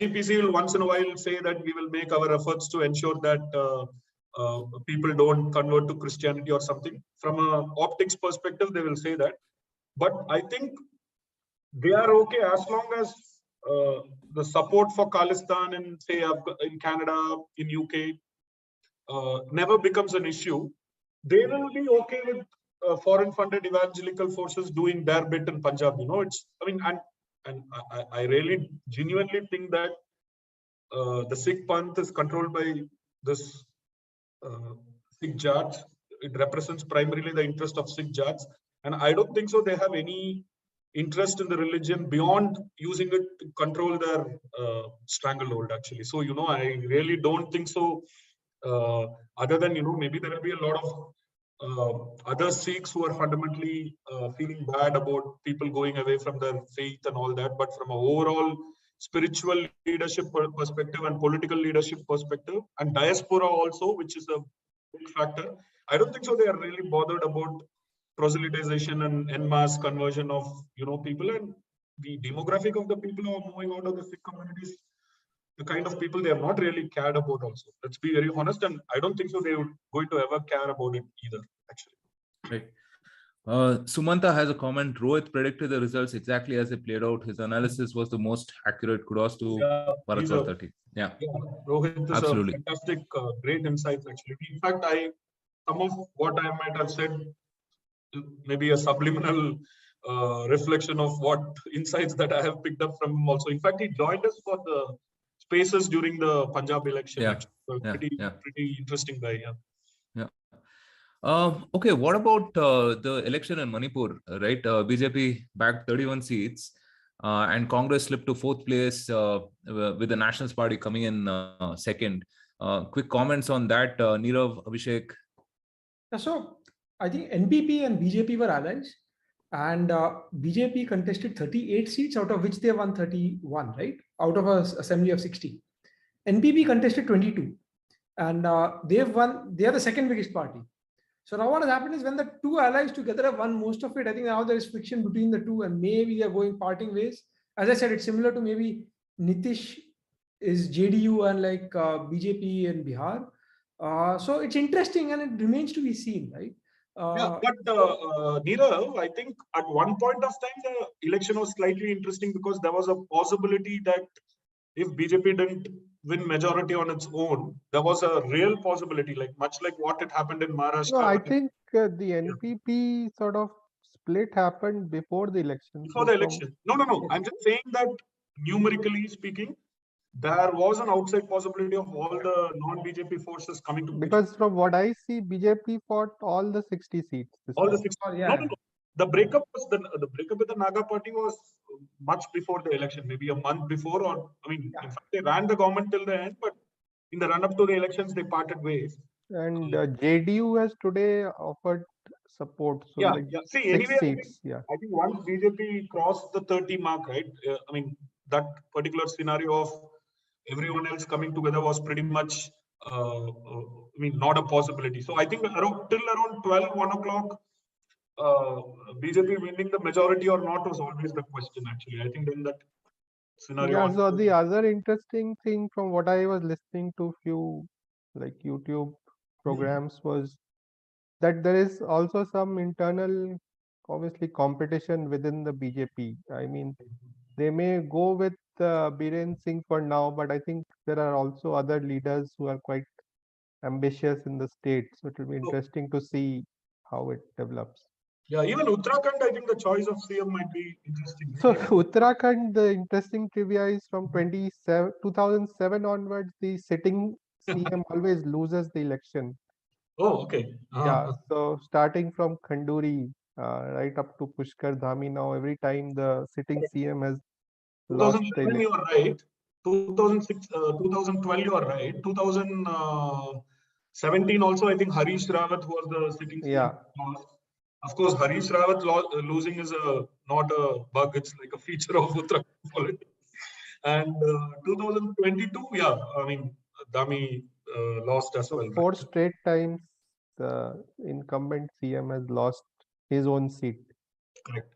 SDPC will once in a while say that we will make our efforts to ensure that people don't convert to Christianity or something. From an optics perspective, they will say that. But I think they are okay as long as the support for Khalistan in, say, in Canada, in UK, never becomes an issue. They will be okay with foreign-funded evangelical forces doing their bit in Punjab. You know, it's, I mean, and I really genuinely think that the Sikh Panth is controlled by this Sikh Jats. It represents primarily the interest of Sikh Jats, and I don't think so they have any interest in the religion beyond using it to control their stranglehold, actually. So, you know, I really don't think so. Other than, you know, maybe there will be a lot of other Sikhs who are fundamentally feeling bad about people going away from their faith and all that. But from an overall spiritual leadership perspective and political leadership perspective, and diaspora also, which is a big factor, I don't think so they are really bothered about proselytization and en masse conversion of, you know, people. And the demographic of the people who are moving out of the Sikh communities the kind of people they have not really cared about also. Let's be very honest, and I don't think so they would going to ever care about it either, actually. Right. Sumanta has a comment. Rohit predicted the results exactly as they played out. His analysis was the most accurate. Kudos to Bharatvaarta team. Yeah, Rohit is absolutely a fantastic, great insights actually. In fact, some of what I might have said, maybe a subliminal reflection of what insights that I have picked up from him also. In fact, he joined us for the spaces during the Punjab election. Yeah. Actually. So pretty interesting guy. Yeah. Okay, what about the election in Manipur, right? BJP bagged 31 seats and Congress slipped to fourth place with the Nationalist Party coming in second. Quick comments on that, Nirav, Abhishek? So I think NPP and BJP were allies, and BJP contested 38 seats, out of which they won 31, right? Out of an assembly of 60. NPP contested 22, and they've won. They are the second biggest party. So now what has happened is when the two allies together have won most of it, I think now there is friction between the two, and maybe they are going parting ways. As I said, it's similar to maybe Nitish is JDU and like BJP in Bihar. So it's interesting and it remains to be seen, right? But Nirav, I think at one point of time the election was slightly interesting because there was a possibility that if BJP didn't win majority on its own, there was a real possibility, like much like what had happened in Maharashtra. No, I think the NPP sort of split happened before the election. Before the election. No. I'm just saying that numerically speaking, there was an outside possibility of all the non-BJP forces coming to because from what I see, BJP fought all the 60 seats. All the 60. No. The breakup was the breakup with the Naga party was much before the election, maybe a month before, or I mean, in fact, they ran the government till the end, but in the run-up to the elections, they parted ways. And JDU has today offered support. So See, 6 anyway, seats. I think once BJP crossed the 30 mark, right? I mean, that particular scenario of everyone else coming together was pretty much, not a possibility. So I think till around 12, 1 o'clock, BJP winning the majority or not was always the question, actually. I think then that scenario. Yeah, so the other interesting thing from what I was listening to few like YouTube programs was that there is also some internal, obviously, competition within the BJP. I mean, they may go with Biren Singh for now, but I think there are also other leaders who are quite ambitious in the state. So it will be interesting to see how it develops. Yeah, even Uttarakhand, I think the choice of CM might be interesting. So Uttarakhand, the interesting trivia is from 2007 onwards, the sitting CM always loses the election. Oh, okay. Yeah, so starting from Khanduri right up to Pushkar Dhami now, every time the sitting CM has lost the 2011, election. you are right. 2006, 2012, you are right. 2017 also, I think Harish Rawat was the sitting CM. Of course, Harish Rawat losing is not a bug; it's like a feature of Uttarakhand politics. And 2022, I mean, Dhami lost as well. 4 straight times the incumbent CM has lost his own seat. Correct.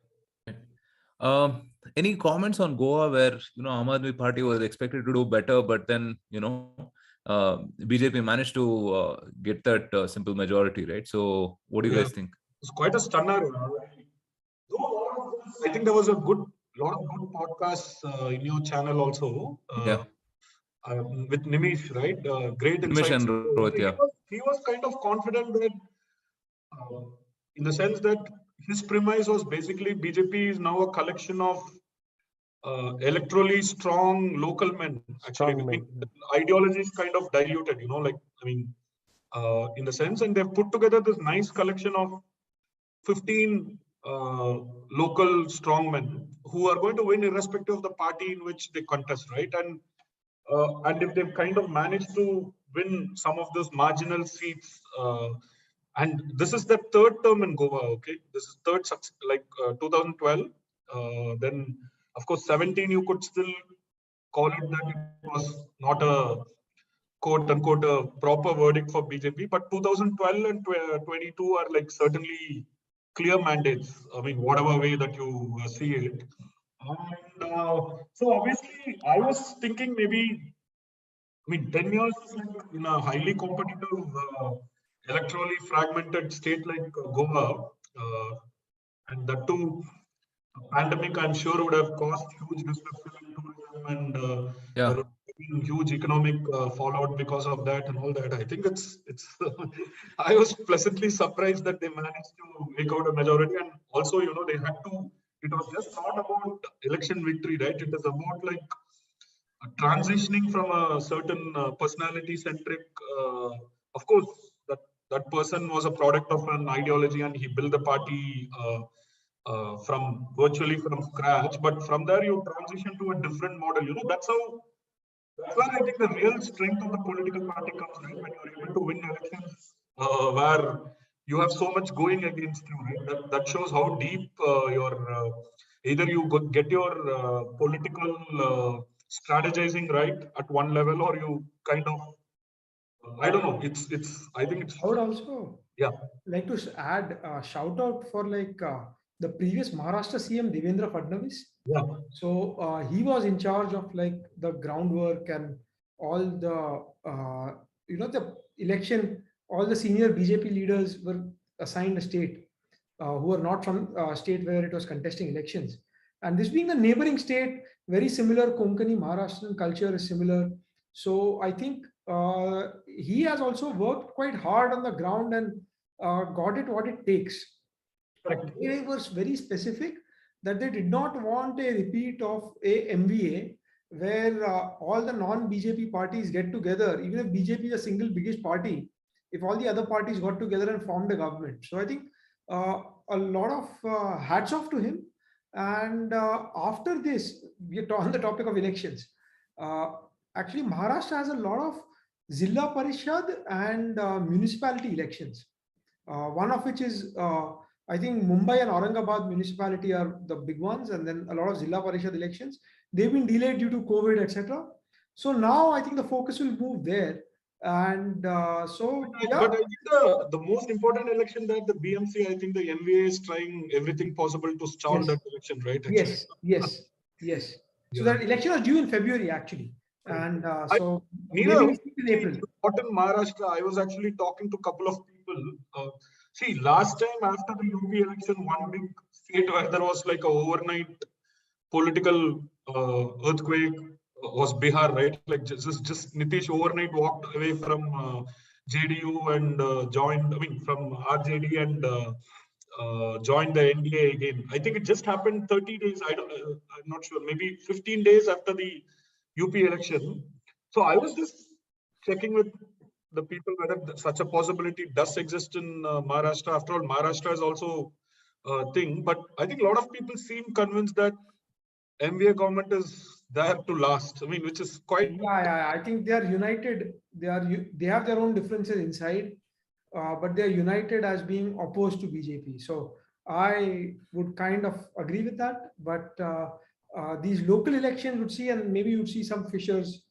Any comments on Goa where Aam Aadmi Party was expected to do better, but then BJP managed to get that simple majority, right? So, what do you guys think? It's quite a stunner. I think there was a lot of good podcasts in your channel also. With Nimish, right? Great insights. Nimish and Rohit, he was kind of confident that, in the sense that his premise was basically BJP is now a collection of electorally strong local men. Actually, ideology is kind of diluted, in the sense, and they've put together this nice collection of 15 local strongmen who are going to win irrespective of the party in which they contest, right? And if they've kind of managed to win some of those marginal seats, and this is the third term in Goa, okay? This is third success, 2012. Then, of course, 17, you could still call it that it was not a quote-unquote a proper verdict for BJP, but 2012 and 22 are certainly clear mandates. I mean, whatever way that you see it. And so obviously, I was thinking maybe I mean, 10 years is like in a highly competitive, electorally fragmented state like Goa, and that too, a pandemic, I'm sure, would have caused huge disruption in tourism, and Yeah. there would have been huge economic fallout because of that and all that. I think it's. I was pleasantly surprised that they managed to make out a majority, and also, they had to. It was just not about election victory, right? It is about like transitioning from a certain personality centric, of course, that person was a product of an ideology and he built the party from virtually from scratch, but from there you transition to a different model. That's where I think the real strength of the political party comes, right? When you're able to win elections where you have so much going against you, right? That shows how deep your either you get your political strategizing right at one level, or you kind of I don't know. I think it's I would also yeah. like to add a shout out for the previous Maharashtra CM Devendra Fadnavis. Yeah. So he was in charge of like the groundwork and all the the election. All the senior BJP leaders were assigned a state who are not from state where it was contesting elections. And this being a neighboring state, very similar Konkani Maharashtrian culture is similar. So I think he has also worked quite hard on the ground and got it what it takes. Correct. They were very specific that they did not want a repeat of a MVA where all the non-BJP parties get together, even if BJP is the single biggest party, if all the other parties got together and formed a government. So I think a lot of hats off to him. And after this, we are on the topic of elections. Uh, Actually, Maharashtra has a lot of Zilla Parishad and municipality elections. One of which is, I think, Mumbai and Aurangabad municipality are the big ones, and then a lot of Zilla Parishad elections. They've been delayed due to COVID, etc. So now I think the focus will move there. And But I think the most important election that the BMC, I think the MVA is trying everything possible to stall Yes. that election, right? Yes. So that election was due in February actually, and so Neera, maybe we see it in April. What in Maharashtra, I was actually talking to a couple of people. See, last time after the UP election, one big state where there was like a overnight political earthquake was Bihar, right? Like just Nitish overnight walked away from JDU and joined, I mean, from RJD and joined the NDA again. I think it just happened 30 days. I'm not sure, maybe 15 days after the UP election. So I was just checking with the people whether such a possibility does exist in Maharashtra. After all, Maharashtra is also a thing. But I think a lot of people seem convinced that MVA government is there to last. I mean, which is quite. Yeah. I think they are united. They have their own differences inside, but they are united as being opposed to BJP. So I would kind of agree with that. But these local elections would see, and maybe you'd see some fissures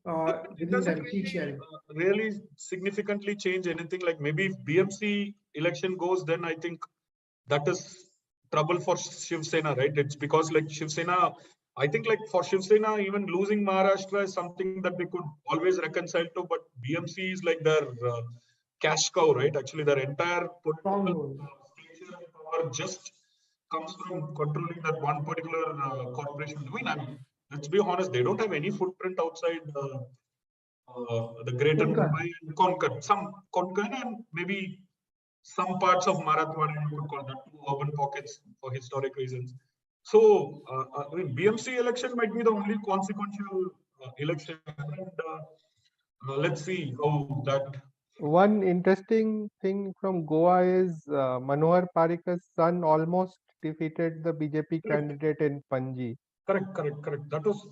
within them, seat sharing. Really significantly change anything. Like maybe if BMC election goes, then I think that is trouble for Shiv Sena, right? It's because like Shiv Sena, I think like for Shiv Sena, even losing Maharashtra is something that they could always reconcile to, but BMC is like their cash cow, right? Actually, their entire political power just comes from controlling that one particular corporation. I mean, let's be honest, they don't have any footprint outside the greater Mumbai and Konkan. Some Konkan and maybe some parts of Marathwada, you could call that two urban pockets for historic reasons. So, I mean, BMC election might be the only consequential election. And, let's see how that. One interesting thing from Goa is Manohar Parrikar's son almost defeated the BJP candidate in Panji. Correct. That was,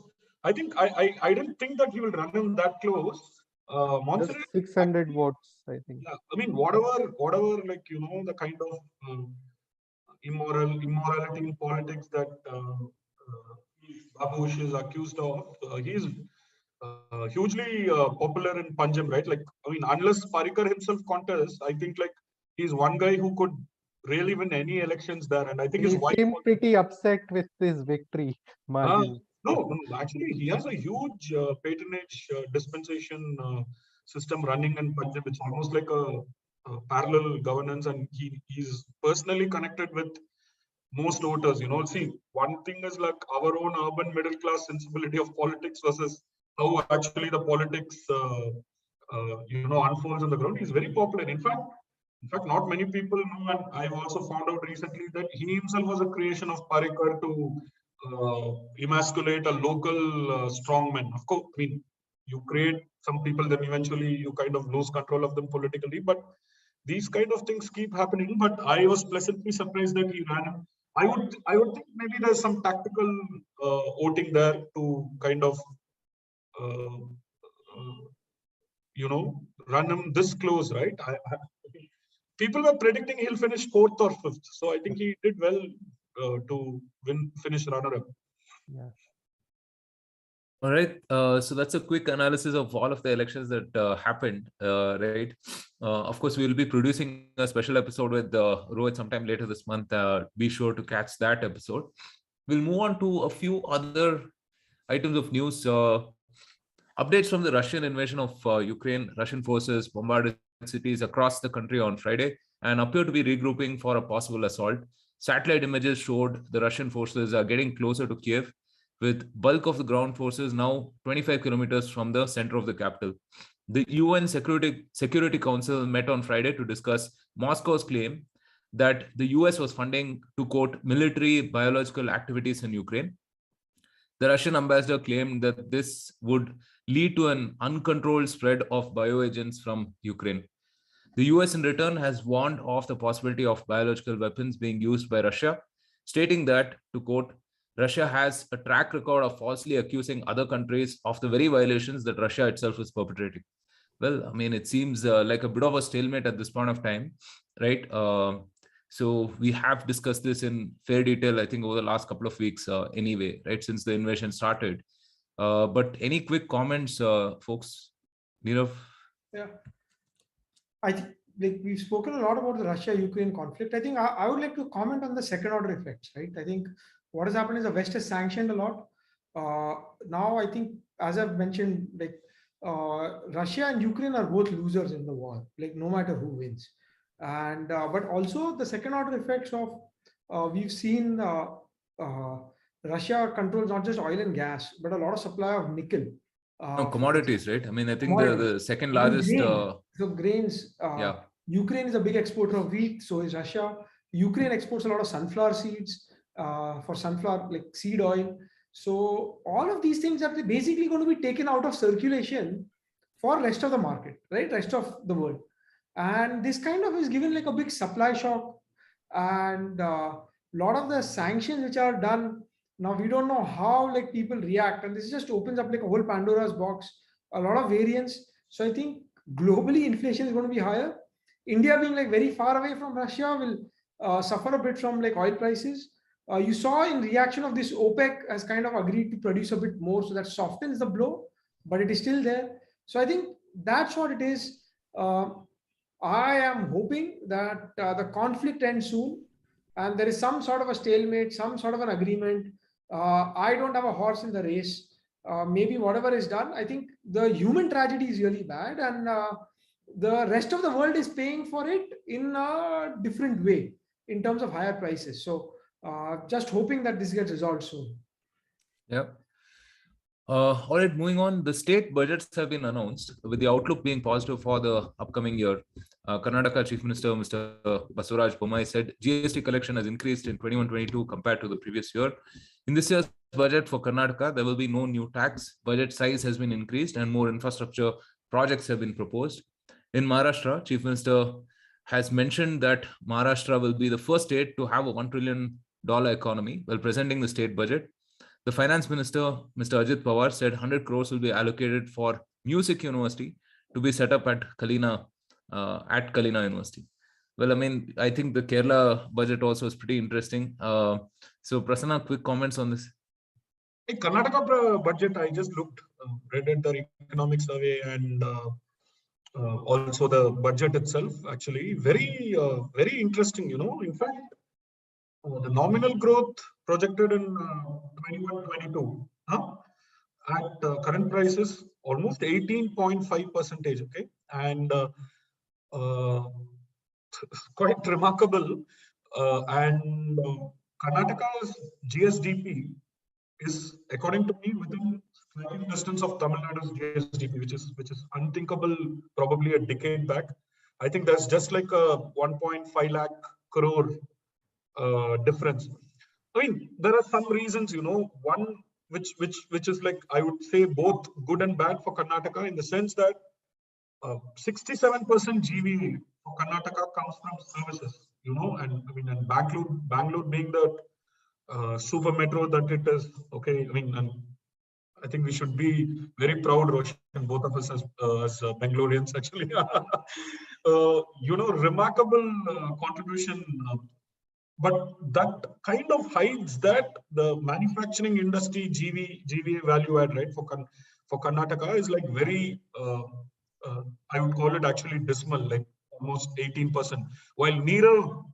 I think, I didn't think that he will run him that close. Just 600 votes, I think. Yeah, I mean, whatever, like, the kind of immorality in politics that Babush is accused of, he's hugely popular in Panjim, right? Like, I mean, unless Parrikar himself contests, I think like he's one guy who could really win any elections there. And I think his wife seemed pretty upset with this victory margin. No, actually, he has a huge patronage dispensation system running in Punjab. It's almost like a parallel governance, and he's personally connected with most voters. See, one thing is like our own urban middle class sensibility of politics versus how actually the politics, unfolds on the ground. He's very popular. In fact, not many people know, and I've also found out recently that he himself was a creation of Parikar to emasculate a local strongman. Of course, I mean, you create some people, then eventually you kind of lose control of them politically. But these kind of things keep happening. But I was pleasantly surprised that he ran. I would think maybe there's some tactical voting there to kind of uh, run him this close, right? People were predicting he'll finish 4th or 5th, so I think he did well to finish runner-up. Yeah. All right. So that's a quick analysis of all of the elections that happened, right? Of course, we will be producing a special episode with Rohit sometime later this month. Be sure to catch that episode. We'll move on to a few other items of news. Updates from the Russian invasion of Ukraine. Russian forces bombarded cities across the country on Friday and appear to be regrouping for a possible assault. Satellite images showed the Russian forces are getting closer to Kiev, with bulk of the ground forces now 25 kilometers from the center of the capital. The UN Security Council met on Friday to discuss Moscow's claim that the US was funding, to quote, military biological activities in Ukraine. The Russian ambassador claimed that this would lead to an uncontrolled spread of bioagents from Ukraine. The US, in return, has warned of the possibility of biological weapons being used by Russia, stating that, to quote, Russia has a track record of falsely accusing other countries of the very violations that Russia itself is perpetrating. Well, I mean, it seems like a bit of a stalemate at this point of time, right? So we have discussed this in fair detail, I think, over the last couple of weeks anyway, right, since the invasion started. But any quick comments, folks? Nirav? Yeah. I think we've spoken a lot about the Russia-Ukraine conflict. I think I would like to comment on the second order effects, right? I think what has happened is the West has sanctioned a lot. Now, I think, as I've mentioned, Russia and Ukraine are both losers in the war, no matter who wins. And but also the second order effects of we've seen Russia controls not just oil and gas, but a lot of supply of nickel. Commodities, right? I mean, I think the second largest. So grains. Yeah. Ukraine is a big exporter of wheat. So is Russia. Ukraine exports a lot of sunflower seeds for sunflower seed oil. So all of these things are basically going to be taken out of circulation for rest of the market, right? Rest of the world. And this kind of is given a big supply shock, and a lot of the sanctions which are done now, we don't know how people react, and this just opens up a whole Pandora's box, a lot of variance. So I think globally inflation is going to be higher. India being very far away from Russia will suffer a bit from oil prices. You saw in reaction of this, OPEC has kind of agreed to produce a bit more, so that softens the blow, but it is still there. So I think that's what it is. I am hoping that the conflict ends soon and there is some sort of a stalemate, some sort of an agreement. I don't have a horse in the race. Maybe whatever is done, I think the human tragedy is really bad, and the rest of the world is paying for it in a different way in terms of higher prices. So just hoping that this gets resolved soon. Yeah. All right, moving on. The state budgets have been announced, with the outlook being positive for the upcoming year. Karnataka Chief Minister Mr. Basuraj Bommai said GST collection has increased in 21-22 compared to the previous year. In this year's budget for Karnataka, there will be no new tax. Budget size has been increased and more infrastructure projects have been proposed. In Maharashtra, Chief Minister has mentioned that Maharashtra will be the first state to have a $1 trillion economy while presenting the state budget. The Finance Minister, Mr. Ajit Pawar, said 100 crores will be allocated for Music University to be set up at Kalina University. Well, I mean, I think the Kerala budget also is pretty interesting. So, Prasanna, quick comments on this. In Karnataka budget, I just read at the economic survey and also the budget itself. Actually, very interesting. In fact, the nominal growth projected in 21-22 At current prices, almost 18.5%. Okay, and quite remarkable. Karnataka's GSDP is, according to me, within striking distance of Tamil Nadu's GSDP, which is unthinkable probably a decade back. I think there's just like a 1.5 lakh crore difference. I mean, there are some reasons, one which is like, I would say, both good and bad for Karnataka, in the sense that 67% GVA for Karnataka comes from services, and I mean, and Bangalore being the super metro that it is. Okay, I mean, and I think we should be very proud, Roshan, both of us as Bangaloreans, actually. Remarkable contribution. But that kind of hides that the manufacturing industry GVA value add, right, for Karnataka is like very, I would call it actually dismal, like almost 18%. While Nirav,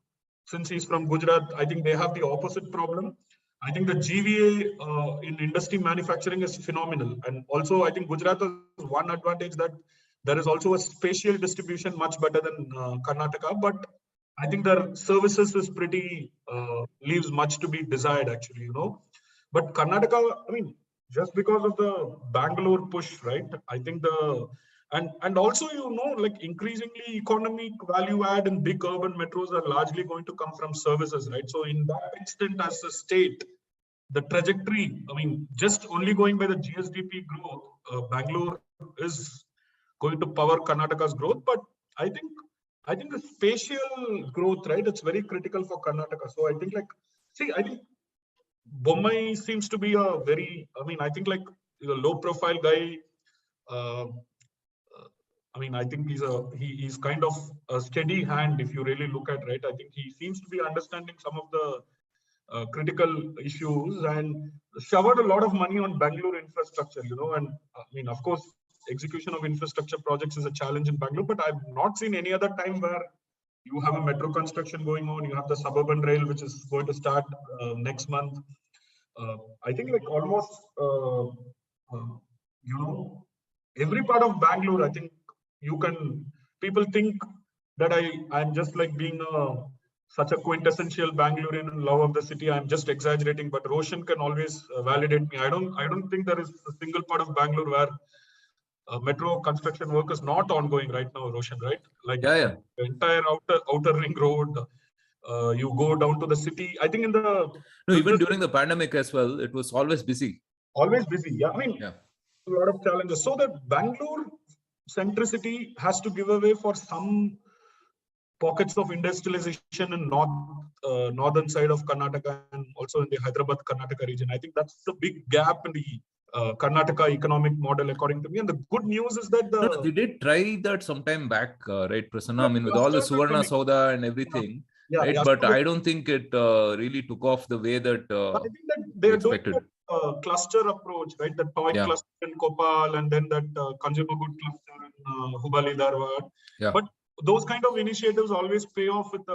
since he's from Gujarat, I think they have the opposite problem. I think the GVA in industry manufacturing is phenomenal. And also, I think Gujarat has one advantage, that there is also a spatial distribution much better than Karnataka. But I think their services is pretty, leaves much to be desired, actually, But Karnataka, I mean, just because of the Bangalore push, right? I think and also, like increasingly economic value add in big urban metros are largely going to come from services, right? So in that extent, as a state, the trajectory, I mean, just only going by the GSDP growth, Bangalore is going to power Karnataka's growth. But I think the spatial growth, right, it's very critical for Karnataka. So I think I think Bommai seems to be a very, I mean, I think like a low profile guy. I mean, I think he's kind of a steady hand if you really look at, right. I think he seems to be understanding some of the critical issues and showered a lot of money on Bangalore infrastructure, and I mean, of course, execution of infrastructure projects is a challenge in Bangalore, but I've not seen any other time where you have a metro construction going on, you have the suburban rail, which is going to start next month. I think like almost, every part of Bangalore, I think people think that I'm just like being such a quintessential Bangalorean and love of the city. I'm just exaggerating, but Roshan can always validate me. I don't think there is a single part of Bangalore where metro construction work is not ongoing right now, Roshan, right? Like the entire outer ring road, you go down to the city. I think even during the pandemic as well, it was always busy. Always busy, yeah. I mean, a lot of challenges. So that Bangalore centricity has to give away for some pockets of industrialization in northern side of Karnataka and also in the Hyderabad-Karnataka region. I think that's the big gap in the Karnataka economic model, according to me. And the good news is that they did try that sometime back, right, Prasanna? I mean, with all the Suvarna Soda and everything, right? But I don't think it really took off the way that I think that they're expected. Doing that cluster approach, right? The toy cluster in Kopal, and then that consumer good cluster in Hubali, Dharwad. But those kind of initiatives always pay off with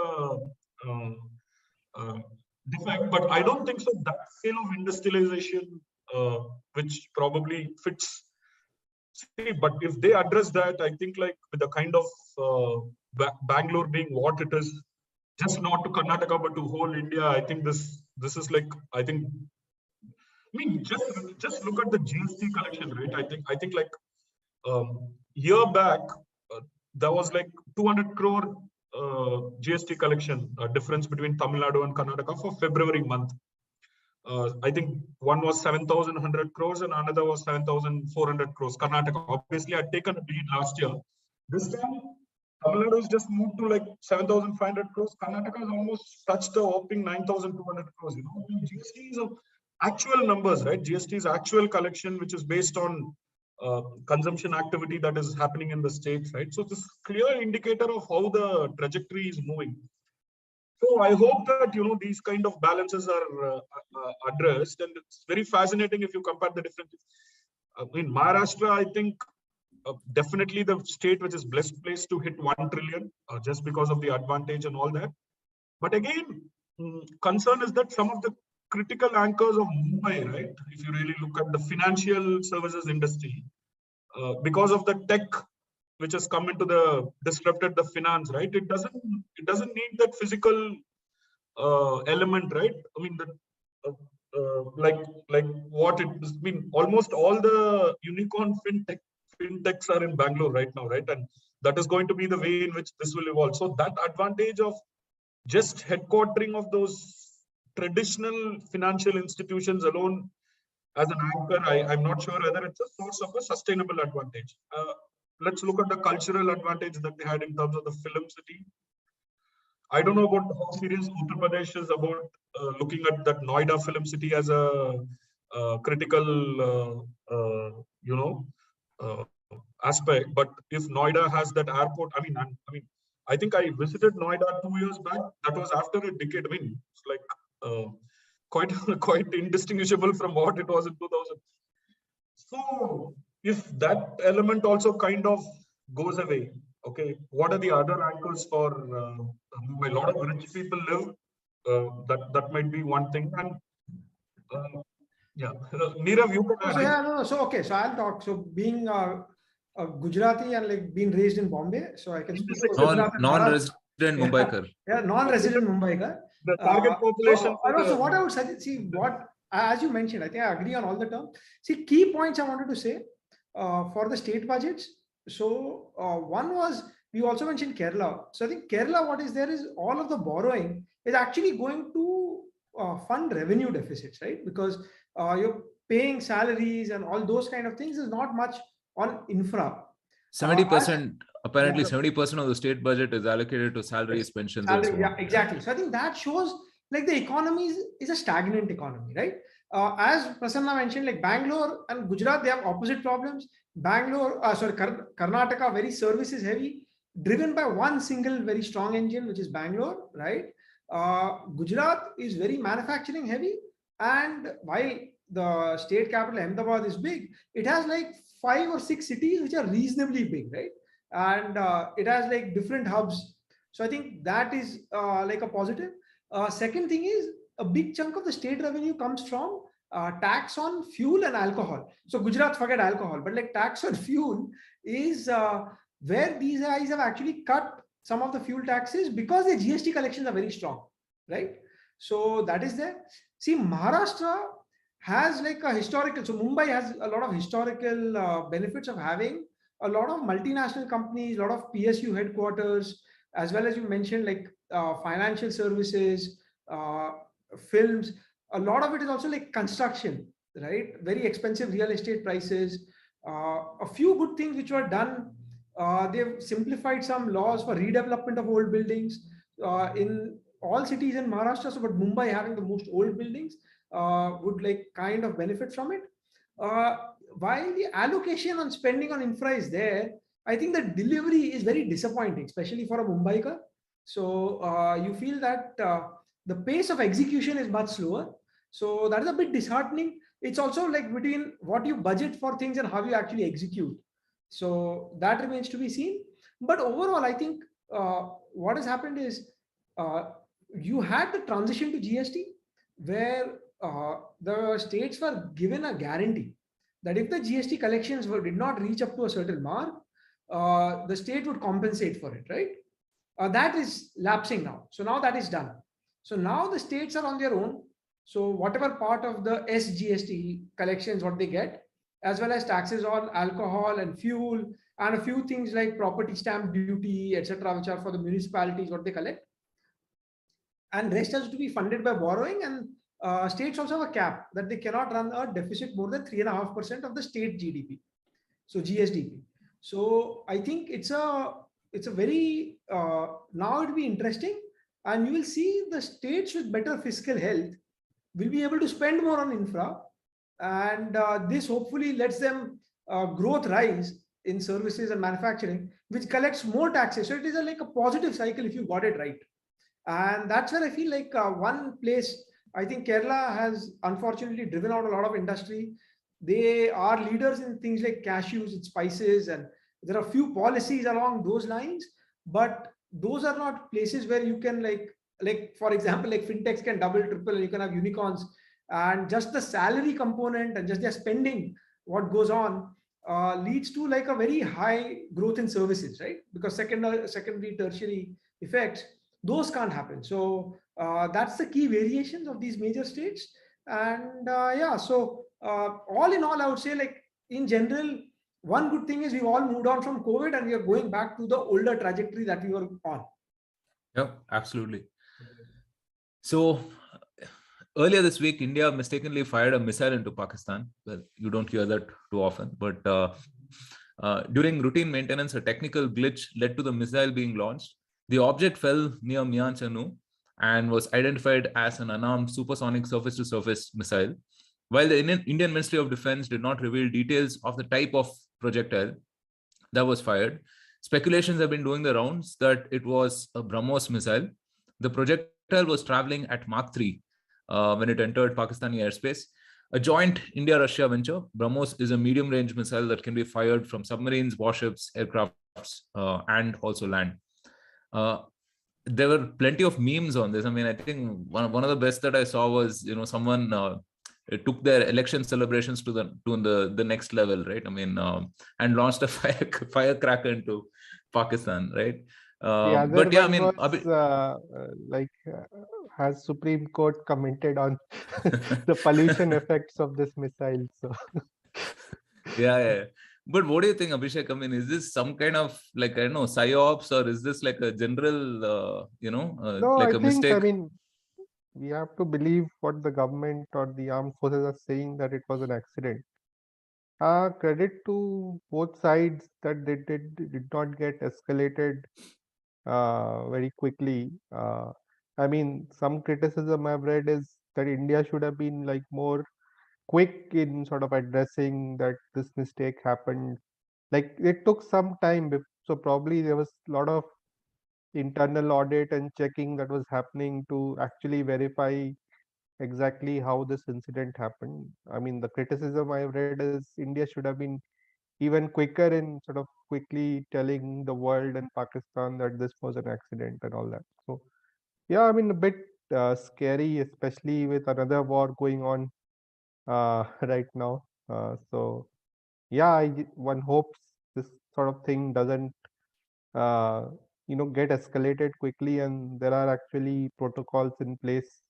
defect. But I don't think so. That scale of industrialization, which probably fits. See, but if they address that, I think like with the kind of Bangalore being what it is, just not to Karnataka but to whole India, I think this is like, I mean, just look at the GST collection rate. I think like year back there was like 200 crore GST collection difference between Tamil Nadu and Karnataka for February month. I think one was 7,100 crores and another was 7,400 crores. Karnataka obviously had taken a lead last year. This time, Tamil Nadu has just moved to like 7,500 crores. Karnataka has almost touched the whopping 9,200 crores. GST is actual numbers, right? GST is actual collection, which is based on consumption activity that is happening in the states, right? So this clear indicator of how the trajectory is moving. So I hope that these kind of balances are addressed, and it's very fascinating if you compare the different. In Maharashtra, I think definitely the state which is best placed to hit 1 trillion just because of the advantage and all that. But again, concern is that some of the critical anchors of Mumbai, right? If you really look at the financial services industry, because of the tech which has come into disrupted the finance, right? It doesn't need that physical element, right? I mean, like what it has been. Almost all the unicorn fintechs are in Bangalore right now, right? And that is going to be the way in which this will evolve. So that advantage of just headquartering of those traditional financial institutions alone as an anchor, I'm not sure whether it's a source of a sustainable advantage. Let's look at the cultural advantage that they had in terms of the film city. I don't know about how serious Uttar Pradesh is about looking at that Noida film city as a critical, aspect. But if Noida has that airport, I think I visited Noida 2 years back. That was after a decade. I mean, it's like quite indistinguishable from what it was in 2000. So if that element also kind of goes away, okay, what are the other anchors for Mumbai? A lot of rich people live. That might be one thing. And yeah, Neerav, you can So yeah, no. So okay, so I'll talk. So being a Gujarati and like being raised in Bombay, so I can speak about Gujarat and non-resident Mumbaikar. Yeah, non-resident Mumbaikar. The target population. So what I would suggest, see, what as you mentioned, I think I agree on all the terms. See, key points I wanted to say for the state budgets. So one was, we also mentioned Kerala. So I think Kerala, what is there is all of the borrowing is actually going to fund revenue deficits, right? Because you're paying salaries and all those kind of things is not much on infra. 70%, apparently 70% of the state budget is allocated to salaries, pensions, and so on. Yeah, exactly. So I think that shows like the economy is a stagnant economy, right? As Prasanna mentioned, like Bangalore and Gujarat, they have opposite problems. Karnataka, very services heavy, driven by one single very strong engine, which is Bangalore, right? Gujarat is very manufacturing heavy, and while the state capital Ahmedabad is big, it has like 5 or 6 cities which are reasonably big, right? And it has like different hubs. So I think that is like a positive. Second thing is a big chunk of the state revenue comes from tax on fuel and alcohol. So Gujarat, forget alcohol, but like tax on fuel is where these guys have actually cut some of the fuel taxes because the GST collections are very strong, right? So that is there. See, Maharashtra has like a historical, so Mumbai has a lot of historical benefits of having a lot of multinational companies, a lot of PSU headquarters, as well as you mentioned, like financial services, films. A lot of it is also like construction, right? Very expensive real estate prices. A few good things which were done. They've simplified some laws for redevelopment of old buildings in all cities in Maharashtra. So, but Mumbai having the most old buildings would like kind of benefit from it. While the allocation on spending on infra is there, I think the delivery is very disappointing, especially for a Mumbaikar. So you feel that the pace of execution is much slower. So that is a bit disheartening. It's also like between what you budget for things and how you actually execute. So that remains to be seen. But overall, I think what has happened is you had the transition to GST where the states were given a guarantee that if the GST collections did not reach up to a certain mark, the state would compensate for it, right? That is lapsing now. So now that is done. So now the states are on their own. So whatever part of the SGST collections, what they get, as well as taxes on alcohol and fuel, and a few things like property stamp duty, etc., which are for the municipalities, what they collect. And rest has to be funded by borrowing, and states also have a cap that they cannot run a deficit more than 3.5% of the state GDP. So GSDP. So I think it's a very now it will be interesting, and you will see the states with better fiscal health will be able to spend more on infra, and this hopefully lets them growth rise in services and manufacturing, which collects more taxes. So it is like a positive cycle if you got it right. And that's where I feel like one place, I think Kerala has unfortunately driven out a lot of industry. They are leaders in things like cashews and spices, and there are a few policies along those lines, but those are not places where you can like like for example, like fintechs can double, triple, and you can have unicorns, and just the salary component and just their spending, what goes on, leads to like a very high growth in services, right? Because secondary, tertiary effects, those can't happen. So that's the key variations of these major states. And yeah, so all in all, I would say, like in general, one good thing is we've all moved on from COVID and we are going back to the older trajectory that we were on. Yeah, absolutely. So earlier this week, India mistakenly fired a missile into Pakistan. Well, you don't hear that too often, but during routine maintenance, a technical glitch led to the missile being launched. The object fell near Mian Chanu and was identified as an unarmed supersonic surface-to-surface missile. While the Indian Ministry of Defense did not reveal details of the type of projectile that was fired, speculations have been doing the rounds that it was a BrahMos missile. The projectile was traveling at Mach 3 when it entered Pakistani airspace. A joint India-Russia venture, BrahMos is a medium-range missile that can be fired from submarines, warships, aircrafts, and also land. There were plenty of memes on this. I mean, I think one of the best that I saw was, someone took their election celebrations to the next level, right? I mean, and launched a firecracker into Pakistan, right? The other But yeah, I one mean, was has Supreme Court commented on the pollution effects of this missile? So yeah. But what do you think, Abhishek? I mean, is this some kind of like, I don't know, psyops, or is this like a general, no, like I a think, mistake? I mean, we have to believe what the government or the armed forces are saying, that it was an accident. Credit to both sides that they did not get escalated very quickly. I mean, some criticism I've read is that India should have been like more quick in sort of addressing that this mistake happened. Like it took some time, so probably there was a lot of internal audit and checking that was happening to actually verify exactly how this incident happened. I mean, the criticism I've read is India should have been even quicker in sort of quickly telling the world and Pakistan that this was an accident and all that. So, yeah, I mean, a bit scary, especially with another war going on right now. So, yeah, one hopes this sort of thing doesn't, uh, get escalated quickly, and there are actually protocols in place.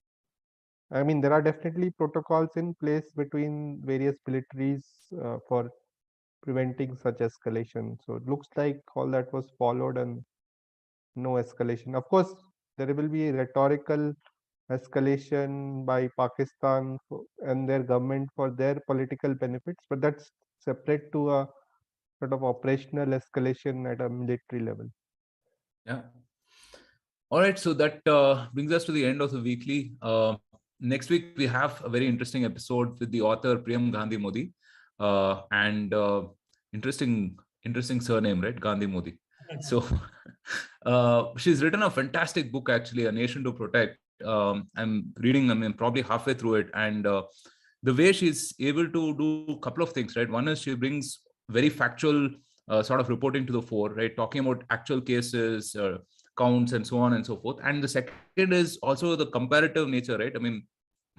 I mean, there are definitely protocols in place between various militaries for preventing such escalation. So it looks like all that was followed and no escalation. Of course, there will be rhetorical escalation by Pakistan and their government for their political benefits, but that's separate to a sort of operational escalation at a military level. Yeah. All right. So that brings us to the end of the weekly. Next week, we have a very interesting episode with the author Priyam Gandhi Modi. And interesting surname, right? Gandhi Modi. So she's written a fantastic book, actually, A Nation to Protect. I'm reading, I mean, probably halfway through it. And the way she's able to do a couple of things, right? One is she brings very factual sort of reporting to the fore, right? Talking about actual cases, counts, and so on and so forth. And the second is also the comparative nature, right? I mean,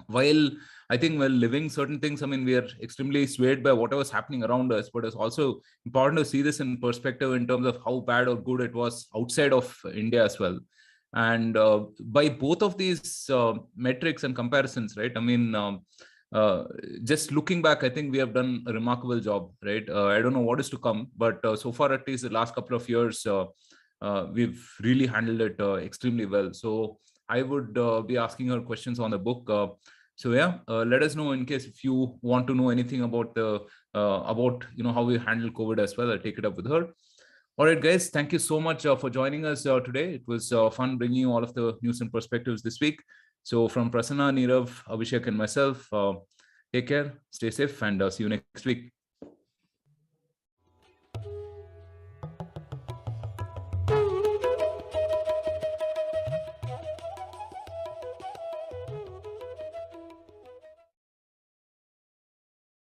while I think while living certain things, I mean, we are extremely swayed by whatever's happening around us, but it's also important to see this in perspective in terms of how bad or good it was outside of India as well. And by both of these metrics and comparisons, right? I mean, just looking back, I think we have done a remarkable job, right? I don't know what is to come, but so far, at least the last couple of years, we've really handled it extremely well. So I would be asking her questions on the book. So yeah, let us know in case if you want to know anything about the about how we handle COVID as well. I'll take it up with her. All right, guys, thank you so much for joining us today. It was fun bringing you all of the news and perspectives this week. So from Prasanna, Nirav, Abhishek, and myself, take care, stay safe, and see you next week.